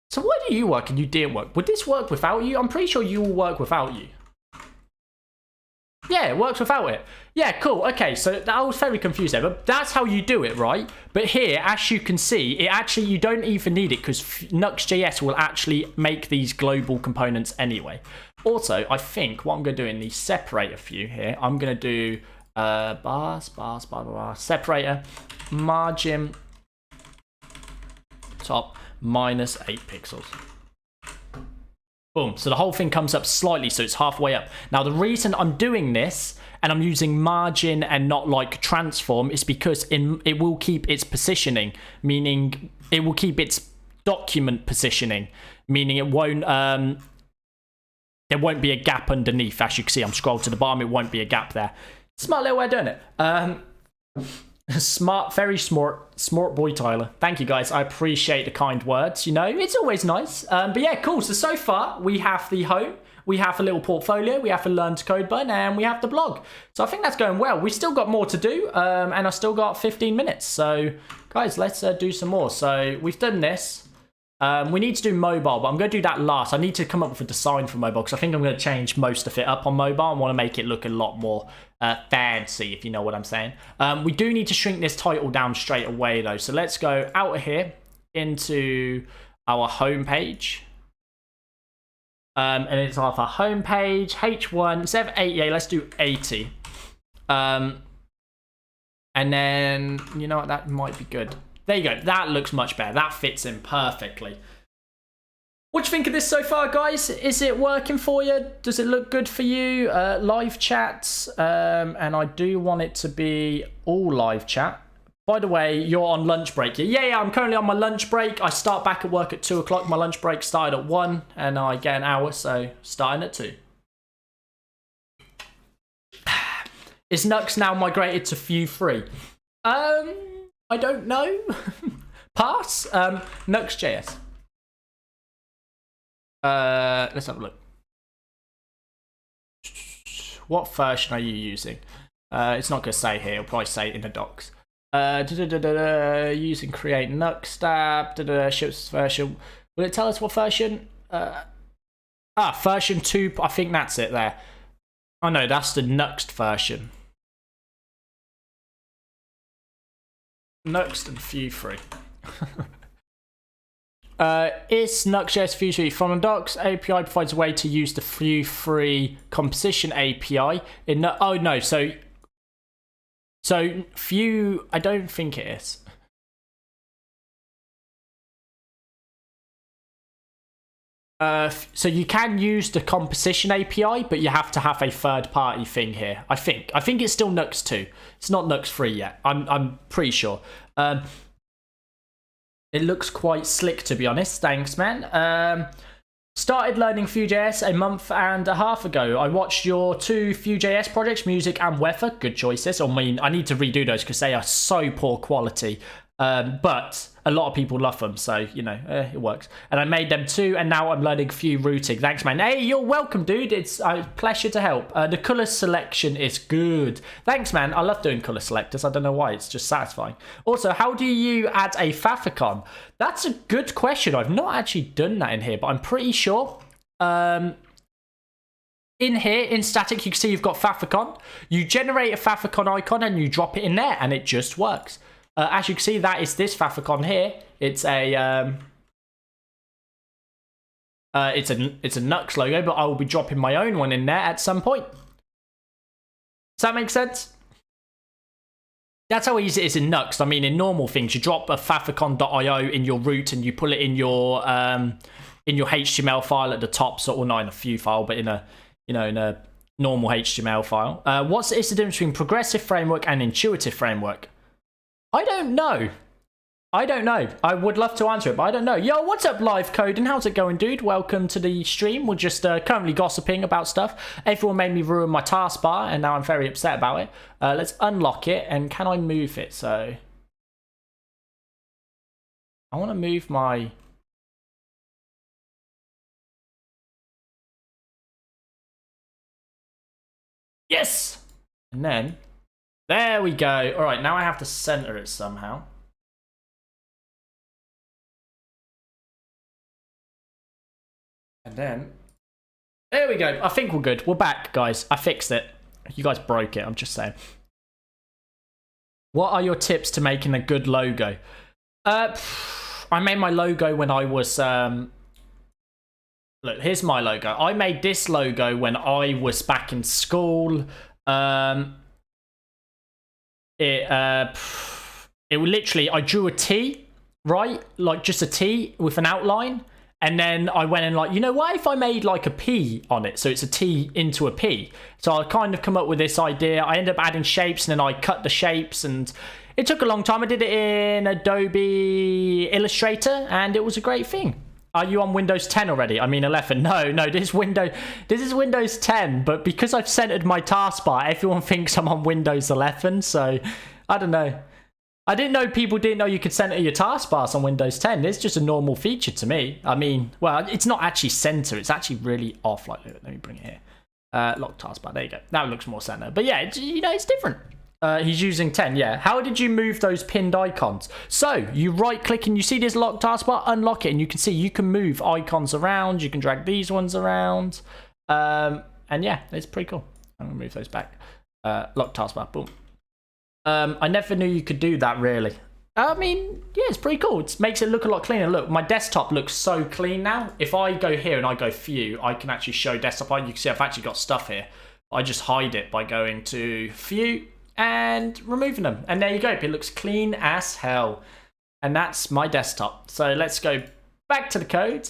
So why do you work and you didn't work? Would this work without you? I'm pretty sure you will work without you. Yeah, it works without it. Yeah, cool. Okay, so I was very confused there, but that's how you do it, right? But here, as you can see, it actually, you don't even need it because NUXT JS will actually make these global components anyway. Also, I think what I'm going to do in the separator view here, I'm going to do bars, separator, margin, top, minus 8 pixels. Boom. So the whole thing comes up slightly, so it's halfway up. Now, the reason I'm doing this and I'm using margin and not like transform is because it will keep its positioning, meaning it will keep its document positioning, meaning it won't, there won't be a gap underneath. As you can see, I'm scrolled to the bottom, it won't be a gap there. Smart little way of doing it. Smart, very smart boy Tyler. Thank you guys. I appreciate the kind words. You know, it's always nice. But yeah, cool. So far we have the home, we have a little portfolio, we have a learn to code button, and we have the blog. So I think that's going well. We still got more to do, and I still got 15 minutes. So guys, let's do some more. So we've done this. We need to do mobile, but I'm going to do that last. I need to come up with a design for mobile because I think I'm going to change most of it up on mobile. I want to make it look a lot more fancy, if you know what I'm saying. We do need to shrink this title down straight away, though. So let's go out of here into our home page. And it's off our home page, H1, instead of 80, let's do 80. And then, you know what, that might be good. There you go. That looks much better. That fits in perfectly. What do you think of this so far, guys? Is it working for you? Does it look good for you? Live chats, and I do want it to be all live chat. By the way, you're on lunch break. Yeah, I'm currently on my lunch break. I start back at work at 2 o'clock. My lunch break started at 1, and I get an hour, so starting at 2. Is Nux now migrated to Vue 3? I don't know. Pass. NUXT JS. Let's have a look. What version are you using? It's not going to say here. It'll probably say in the docs. Using create Nux tab. Ships version. Will it tell us what version? Version 2. I think that's it there. Oh no, that's the Nuxt version. Nuxt and Vue 3. Is Nuxt.js Vue 3 from the docs? API provides a way to use the Vue 3 composition API. Oh no, so Vue, I don't think it is. So you can use the composition API, but you have to have a third-party thing here. I think it's still Nuxt 2. It's not Nuxt 3 yet. I'm pretty sure. It looks quite slick, to be honest. Thanks, man. Started learning Vue.js a month and a half ago. I watched your 2 Vue.js projects, music and weather. Good choices. I mean, I need to redo those because they are so poor quality. But a lot of people love them, so, you know, it works. And I made them too, and now I'm learning Vue routing. Thanks, man. Hey, you're welcome, dude. It's a pleasure to help. The colour selection is good. Thanks, man. I love doing colour selectors. I don't know why. It's just satisfying. Also, how do you add a favicon? That's a good question. I've not actually done that in here, but I'm pretty sure. In here, in static, you can see you've got favicon. You generate a favicon icon, and you drop it in there, and it just works. As you can see, that is this favicon here. It's a it's a Nux logo, but I will be dropping my own one in there at some point. Does that make sense? That's how easy it is in Nux. I mean, in normal things, you drop a favicon.io in your root and you pull it in your HTML file at the top, so, or not in a Vue file, but in a normal HTML file. What's the difference between progressive framework and intuitive framework? I don't know. I would love to answer it, but I don't know. Yo, what's up, Live Coding? How's it going, dude? Welcome to the stream. We're just currently gossiping about stuff. Everyone made me ruin my taskbar, and now I'm very upset about it. Let's unlock it, and can I move it? So I want to move my... Yes! And then... There we go. All right, now I have to center it somehow. And then, there we go. I think we're good. We're back, guys. I fixed it. You guys broke it, I'm just saying. What are your tips to making a good logo? I made my logo when I was... Look, here's my logo. I made this logo when I was back in school. It literally, I drew a T, right? Like just a T with an outline. And then I went and like, you know what if I made like a P on it? So it's a T into a P. So I kind of come up with this idea. I ended up adding shapes and then I cut the shapes and it took a long time. I did it in Adobe Illustrator and it was a great thing. Are you on Windows 10 already? I mean 11. No, this is Windows 10, but because I've centered my taskbar, everyone thinks I'm on Windows 11, so I don't know. I didn't know people didn't know you could center your taskbars on Windows 10. It's just a normal feature to me. I mean, well, it's not actually center. It's actually really off. Like, let me bring it here. Lock taskbar. There you go. Now it looks more center. But yeah, it's different. He's using 10, yeah. How did you move those pinned icons? So, you right-click and you see this lock taskbar, unlock it, and you can see you can move icons around, you can drag these ones around, and yeah, it's pretty cool. I'm going to move those back. Lock taskbar, boom. I never knew you could do that, really. I mean, yeah, it's pretty cool. It makes it look a lot cleaner. Look, my desktop looks so clean now. If I go here and I go View, I can actually show desktop. You can see I've actually got stuff here. I just hide it by going to View and removing them. And there you go. It looks clean as hell. And that's my desktop. So let's go back to the code.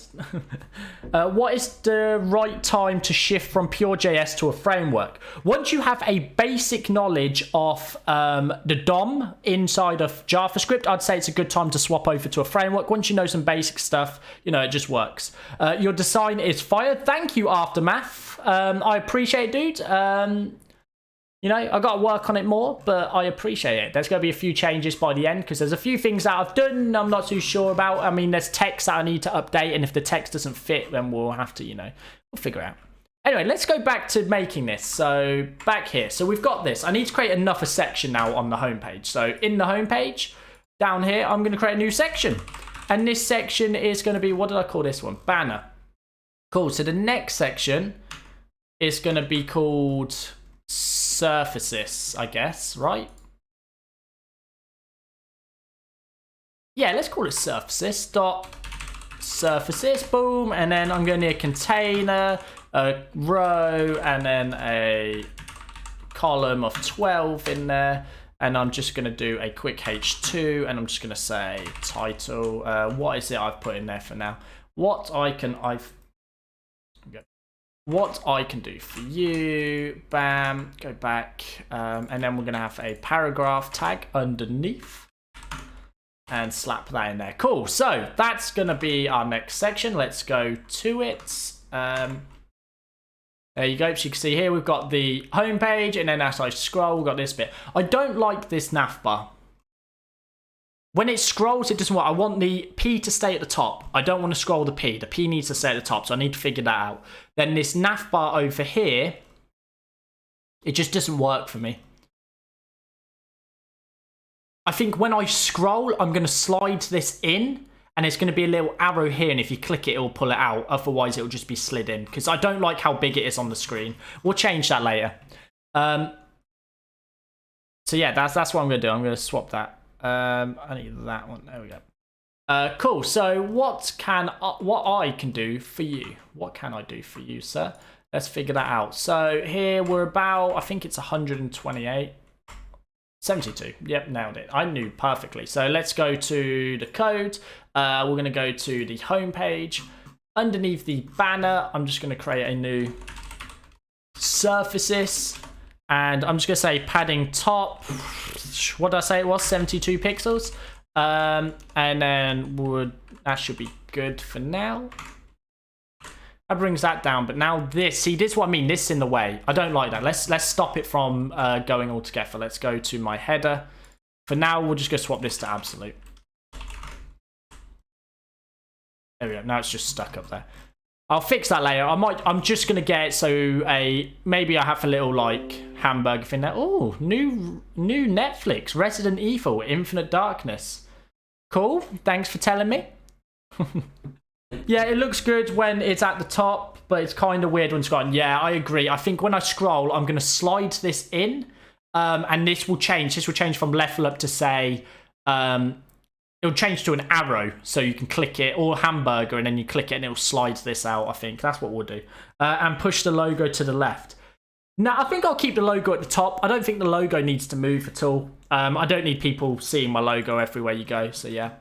What is the right time to shift from pure JS to a framework? Once you have a basic knowledge of the DOM inside of JavaScript, I'd say it's a good time to swap over to a framework. Once you know some basic stuff, you know, it just works. Your design is fire. Thank you, Aftermath. I appreciate it, dude. You know, I got to work on it more, but I appreciate it. There's going to be a few changes by the end because there's a few things that I've done I'm not too sure about. I mean, there's text that I need to update, and if the text doesn't fit, then we'll have to, you know, we'll figure it out. Anyway, let's go back to making this. So back here. So we've got this. I need to create another section now on the homepage. So in the homepage, down here, I'm going to create a new section. And this section is going to be, what did I call this one? Banner. Cool. So the next section is going to be called surfaces, I guess, right? Yeah, let's call it surfaces. Dot surfaces, boom, and then I'm going to need a container, a row, and then a column of 12 in there. And I'm just going to do a quick H2, and I'm just going to say title. What is it I've put in there for now? What I can do for you, bam, go back, and then we're going to have a paragraph tag underneath and slap that in there. Cool, so that's going to be our next section. Let's go to it. There you go. So you can see here we've got the home page, and then as I scroll, we've got this bit. I don't like this nav bar. When it scrolls, it doesn't work. I want the P to stay at the top. I don't want to scroll the P. The P needs to stay at the top, so I need to figure that out. Then this nav bar over here, it just doesn't work for me. I think when I scroll, I'm going to slide this in, and it's going to be a little arrow here, and if you click it, it'll pull it out. Otherwise, it'll just be slid in, because I don't like how big it is on the screen. We'll change that later. So yeah, that's what I'm going to do. I'm going to swap that. I need that one. There we go. Cool. So what I can do for you? What can I do for you, sir? Let's figure that out. So here we're about, I think it's 128. 72. Yep, nailed it. I knew perfectly. So let's go to the code. We're going to go to the home page. Underneath the banner, I'm just going to create a new surfaces. And I'm just going to say padding top. What did I say it was? 72 pixels. And then that should be good for now. That brings that down. But now this, see, this is what I mean. This is in the way. I don't like that. Let's stop it from going all together. Let's go to my header. For now, we'll just go swap this to absolute. There we go. Now it's just stuck up there. I'll fix that later. I'm just gonna get it so maybe I have a little like hamburger thing there. Oh, new Netflix, Resident Evil, Infinite Darkness. Cool. Thanks for telling me. Yeah, it looks good when it's at the top, but it's kind of weird when it's gone. Yeah, I agree. I think when I scroll, I'm gonna slide this in, and this will change. This will change from level up to say. It'll change to an arrow, so you can click it, or hamburger, and then you click it and it'll slide this out, I think. That's what we'll do. And push the logo to the left. Now, I think I'll keep the logo at the top. I don't think the logo needs to move at all. I don't need people seeing my logo everywhere you go, so yeah.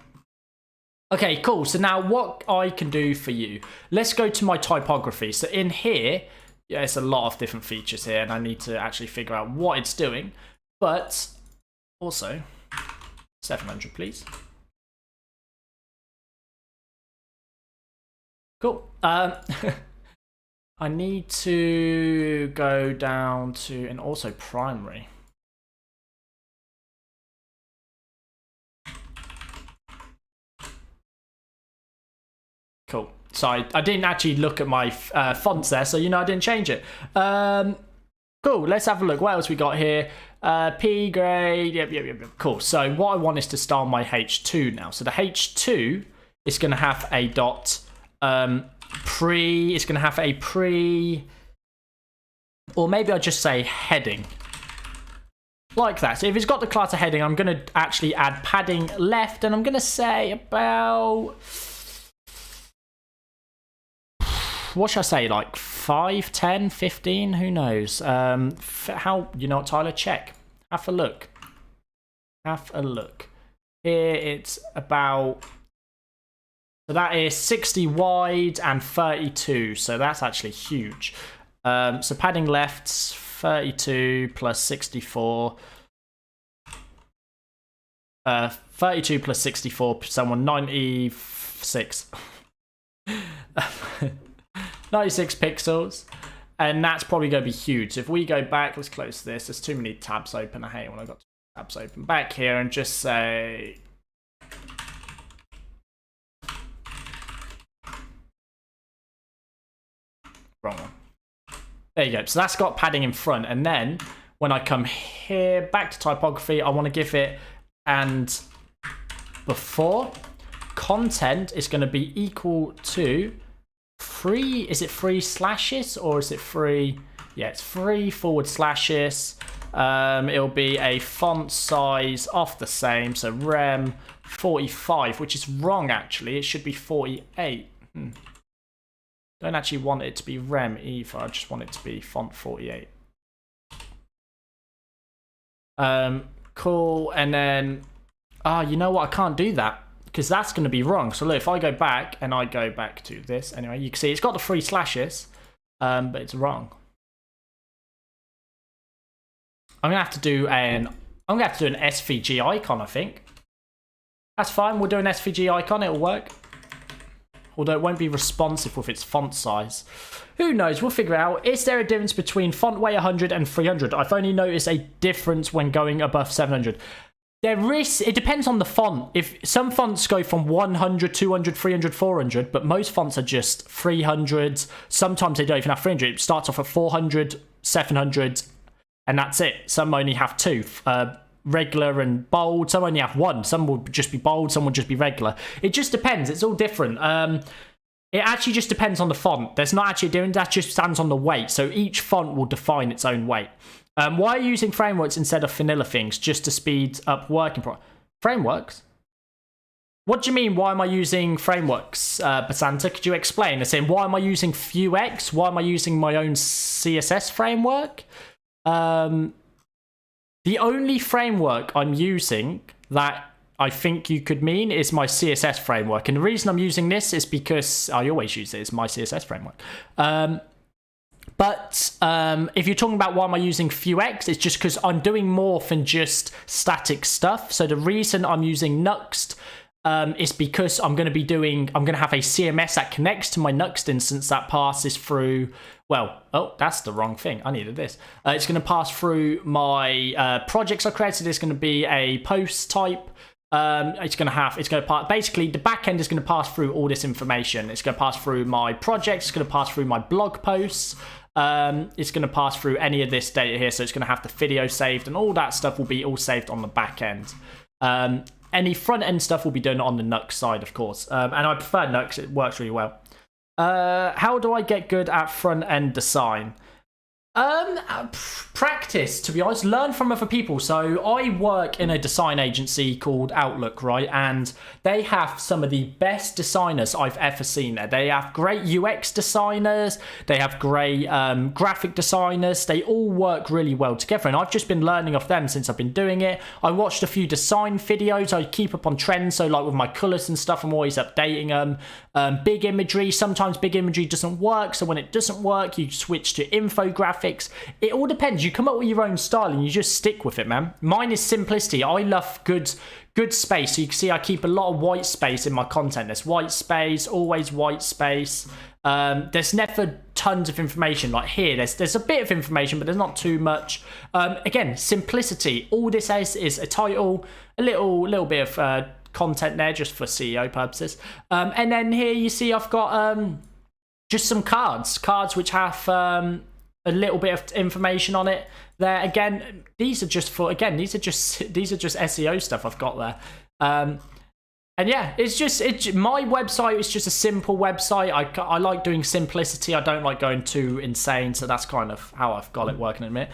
Okay, cool. So now what I can do for you. Let's go to my typography. So in here, yeah, it's a lot of different features here, and I need to actually figure out what it's doing. But also, 700, please. Cool. I need to go down to, and also primary. Cool. So I didn't actually look at my fonts there, so you know I didn't change it. Cool. Let's have a look. What else we got here? P grade. Yep. Cool. So what I want is to style my H2 now. So the H2 is going to have a dot. It's going to have a or maybe I'll just say heading like that. So if it's got the class of heading, I'm going to actually add padding left, and I'm going to say about, what should I say, like 5, 10, 15, who knows? How, you know what, Tyler, check, have a look. here it's about, so that is 60 wide and 32, so that's actually huge. So padding left's 32 plus 64. 32 plus 64, someone 96. 96 pixels. And that's probably going to be huge. So if we go back, let's close this. There's too many tabs open. I hate when I've got tabs open. Back here and just say... Wrong one. There you go. So that's got padding in front. And then when I come here, back to typography, I want to give it and before. Content is going to be equal to... is it 3 slashes or is it 3? Yeah, it's 3 forward slashes. It'll be a font size off the same, so rem 45, which is wrong actually. It should be 48. Don't actually want it to be rem either. I just want it to be font 48. Cool. And then, you know what? I can't do that, because that's going to be wrong. So look, if I go back and I go back to this, anyway, you can see it's got the 3 slashes, but it's wrong. I'm gonna have to do an SVG icon, I think. That's fine. We'll do an SVG icon. It'll work. Although it won't be responsive with its font size. Who knows? We'll figure it out. Is there a difference between font weight 100 and 300? I've only noticed a difference when going above 700. There is, it depends on the font. If some fonts go from 100, 200, 300, 400, but most fonts are just 300s. Sometimes they don't even have 300. It starts off at 400, 700, and that's it. Some only have 2, regular and bold. Some only have 1. Some will just be bold, some will just be regular. It just depends. It's all different. It actually just depends on the font. There's not actually a difference. That just stands on the weight. So each font will define its own weight. Why are you using frameworks instead of vanilla things? Just to speed up working frameworks? What do you mean, why am I using frameworks, Basanta? Could you explain? They're saying, why am I using Fujs? Why am I using my own CSS framework? The only framework I'm using that I think you could mean is my CSS framework. And the reason I'm using this is because I always use it as my CSS framework. But if you're talking about why am I using Fujs, it's just because I'm doing more than just static stuff. So the reason I'm using NUXT is because I'm going to have a CMS that connects to my NUXT instance that passes through, well, oh, that's the wrong thing. I needed this. It's going to pass through my projects I created. It's going to be a post type. Basically the back end is going to pass through all this information. It's going to pass through my projects. It's going to pass through my blog posts. It's going to pass through any of this data here. So it's going to have the video saved and all that stuff will be all saved on the back end. Any front end stuff will be done on the NUXT side, of course. And I prefer NUXT. It works really well. How do I get good at front end design? Practice, to be honest. Learn from other people. So I work in a design agency called Outlook, right? And they have some of the best designers I've ever seen there. They have great UX designers. They have great graphic designers. They all work really well together. And I've just been learning off them since I've been doing it. I watched a few design videos. I keep up on trends. So like with my colors and stuff, I'm always updating them. Big imagery. Sometimes big imagery doesn't work. So when it doesn't work, you switch to infographics. It all depends. You come up with your own style and you just stick with it, man. Mine is simplicity. I love good space. So you can see I keep a lot of white space in my content. There's white space, always white space. There's never tons of information. Like here, there's a bit of information, but there's not too much. Again, simplicity. All this is a title, a little bit of content there just for SEO purposes. And then here you see I've got just some cards which have a little bit of information on it there. Again, these are just SEO stuff I've got there. And yeah, my website is just a simple website. I like doing simplicity. I don't like going too insane. So that's kind of how I've got it working in a minute.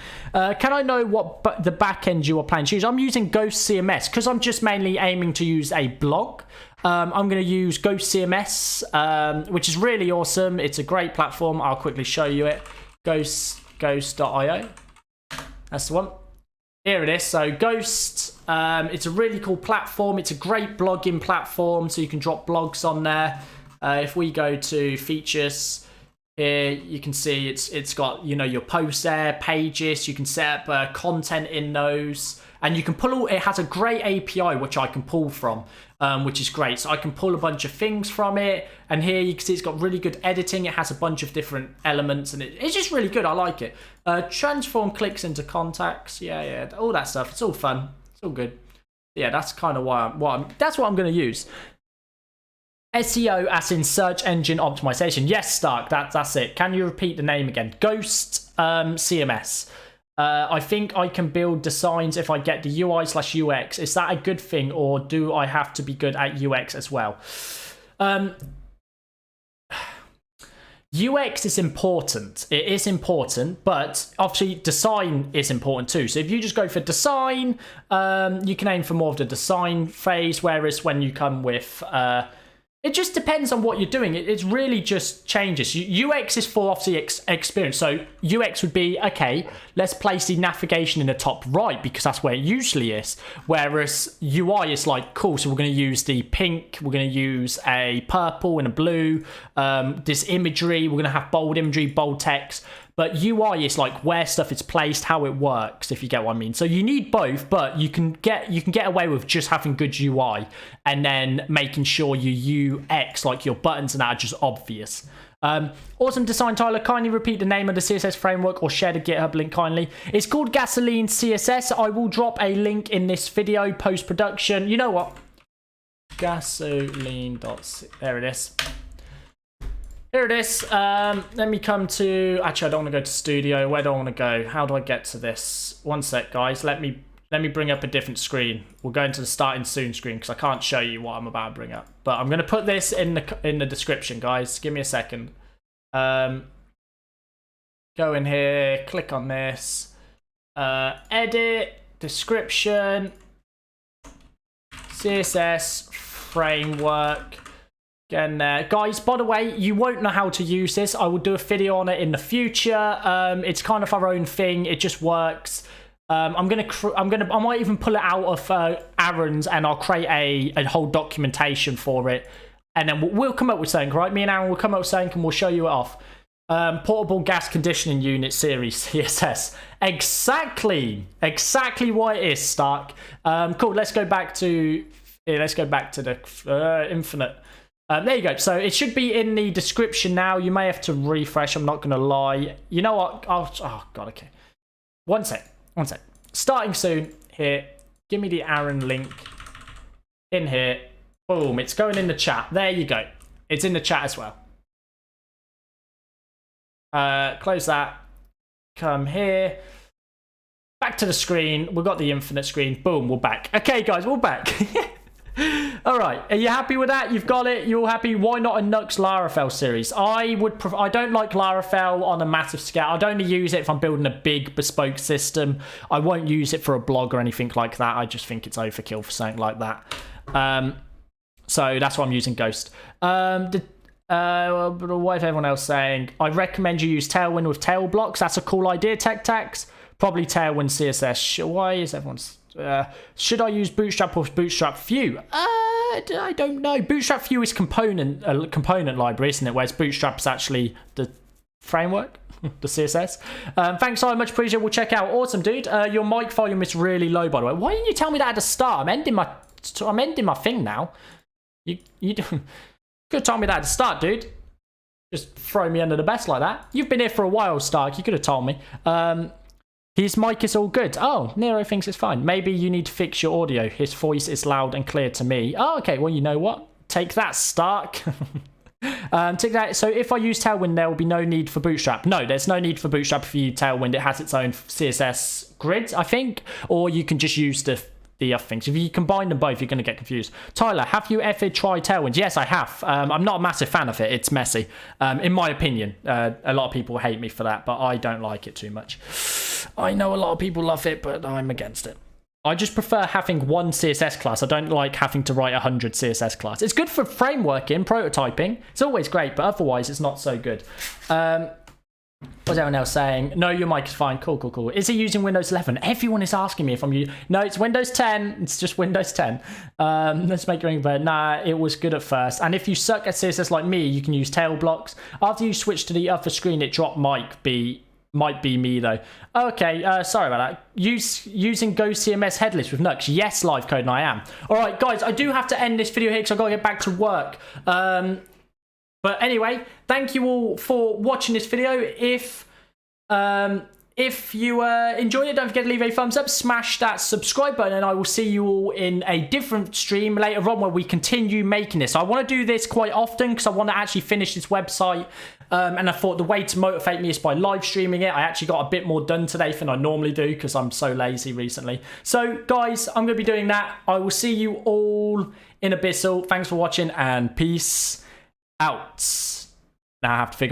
Can I know what the back end you are planning to use? I'm using GhostCMS because I'm just mainly aiming to use a blog. I'm going to use GhostCMS, which is really awesome. It's a great platform. I'll quickly show you it. Ghost.io. That's the one. here it is. So Ghost, it's a really cool platform. It's a great blogging platform, so you can drop blogs on there. If we go to features, here you can see it's got, you know, your posts there, pages. You can set up content in those, and you can pull it has a great API which I can pull from, which is great. So I can pull a bunch of things from it, and here you can see it's got really good editing. It has a bunch of different elements, and it's just really good. I like it. Transform clicks into contacts. Yeah, all that stuff. It's all fun. It's all good. Yeah, that's kind of that's what I'm going to use. SEO as in search engine optimization. Yes, Stark, that's it. Can you repeat the name again? GhostCMS. I think I can build designs if I get the UI/UX. Is that a good thing, or do I have to be good at UX as well? UX is important. It is important, but obviously design is important too. So if you just go for design, you can aim for more of the design phase, whereas when you come with... it just depends on what you're doing. It's really just changes. UX is for obviously experience. So UX would be, okay, let's place the navigation in the top right because that's where it usually is. Whereas UI is like, cool, so we're going to use the pink, we're going to use a purple and a blue, this imagery, we're going to have bold imagery, bold text. But UI is like where stuff is placed, how it works, if you get what I mean. So you need both, but you can get away with just having good UI and then making sure your UX, like your buttons and that, are just obvious. Awesome design, Tyler. Kindly repeat the name of the CSS framework or share the GitHub link kindly. It's called Gasoline CSS. I will drop a link in this video post-production. You know what? Gasoline. There it is. Here it is. Let me come to... Actually, I don't want to go to studio. Where do I want to go? How do I get to this? One sec, guys. Let me bring up a different screen. We'll go into the starting soon screen because I can't show you what I'm about to bring up. But I'm going to put this in the description, guys. Give me a second. Go in here. Click on this. Edit. Description. CSS. Framework. Again, guys, by the way, you won't know how to use this. I will do a video on it in the future. It's kind of our own thing. It just works. I might even pull it out of Aaron's, and I'll create a whole documentation for it, and then we'll come up with something, right? Me and Aaron will come up with something, and we'll show you it off. Portable gas conditioning unit series CSS. Exactly what it is, Stark. Cool. Let's go back to the infinite. There you go. So it should be in the description now. You may have to refresh. I'm not going to lie. You know what? Oh, God, okay. One sec. Starting soon. Here. Give me the Aaron link. In here. Boom. It's going in the chat. There you go. It's in the chat as well. Close that. Come here. Back to the screen. We've got the infinite screen. Boom. We're back. Okay, guys. We're back. All right, are you happy with that? You've got it. You're all happy. Why not a NUXT Laravel series? I don't like Laravel on a massive scale. I'd only use it if I'm building a big bespoke system. I won't use it for a blog or anything like that. I just think it's overkill for something like that. So that's why I'm using Ghost. What is everyone else saying? I recommend you use Tailwind with tail blocks. That's a cool idea. Tech Tax. Probably Tailwind CSS. Why is everyone's... should I use Bootstrap or Bootstrap View? I don't know. Bootstrap View is component library, isn't it? Whereas Bootstrap is actually the framework, the CSS. Thanks so much, appreciate it. We'll check out. Awesome, dude. Your mic volume is really low, by the way. Why didn't you tell me that at the start? I'm ending my thing now. You could have told me that at the start, dude. Just throw me under the bus like that. You've been here for a while, Stark. You could have told me. His mic is all good. Oh, Nero thinks it's fine. Maybe you need to fix your audio. His voice is loud and clear to me. Oh, okay. Well, you know what? Take that, Stark. Take that. So if I use Tailwind, there will be no need for Bootstrap. No, there's no need for Bootstrap if you use Tailwind. It has its own CSS grid, I think. Or you can just use the other things. If you combine them both, you're going to get confused. Tyler, have you ever tried Tailwind? Yes, I have. I'm not a massive fan of it. It's messy. In my opinion. A lot of people hate me for that, but I don't like it too much. I know a lot of people love it, but I'm against it. I just prefer having one CSS class. I don't like having to write 100 CSS class. It's good for frameworking, prototyping. It's always great, but otherwise it's not so good. What's everyone else saying? No, your mic is fine. Cool, cool, cool. Is he using Windows 11? Everyone is asking me if I'm using... No, it's Windows 10. It's just Windows 10. Let's make it ring better. Nah, it was good at first. And if you suck at CSS like me, you can use tail blocks. After you switch to the other screen, it dropped might be me though. Okay, sorry about that. Using GhostCMS headless with Nux. Yes, live code, and I am. All right, guys, I do have to end this video here because I've got to get back to work. But anyway, thank you all for watching this video. If you enjoyed it, don't forget to leave a thumbs up, smash that subscribe button, and I will see you all in a different stream later on where we continue making this. I want to do this quite often because I want to actually finish this website, and I thought the way to motivate me is by live streaming it. I actually got a bit more done today than I normally do because I'm so lazy recently. So guys, I'm going to be doing that. I will see you all in Abyssal. Thanks for watching and peace out. Now I have to figure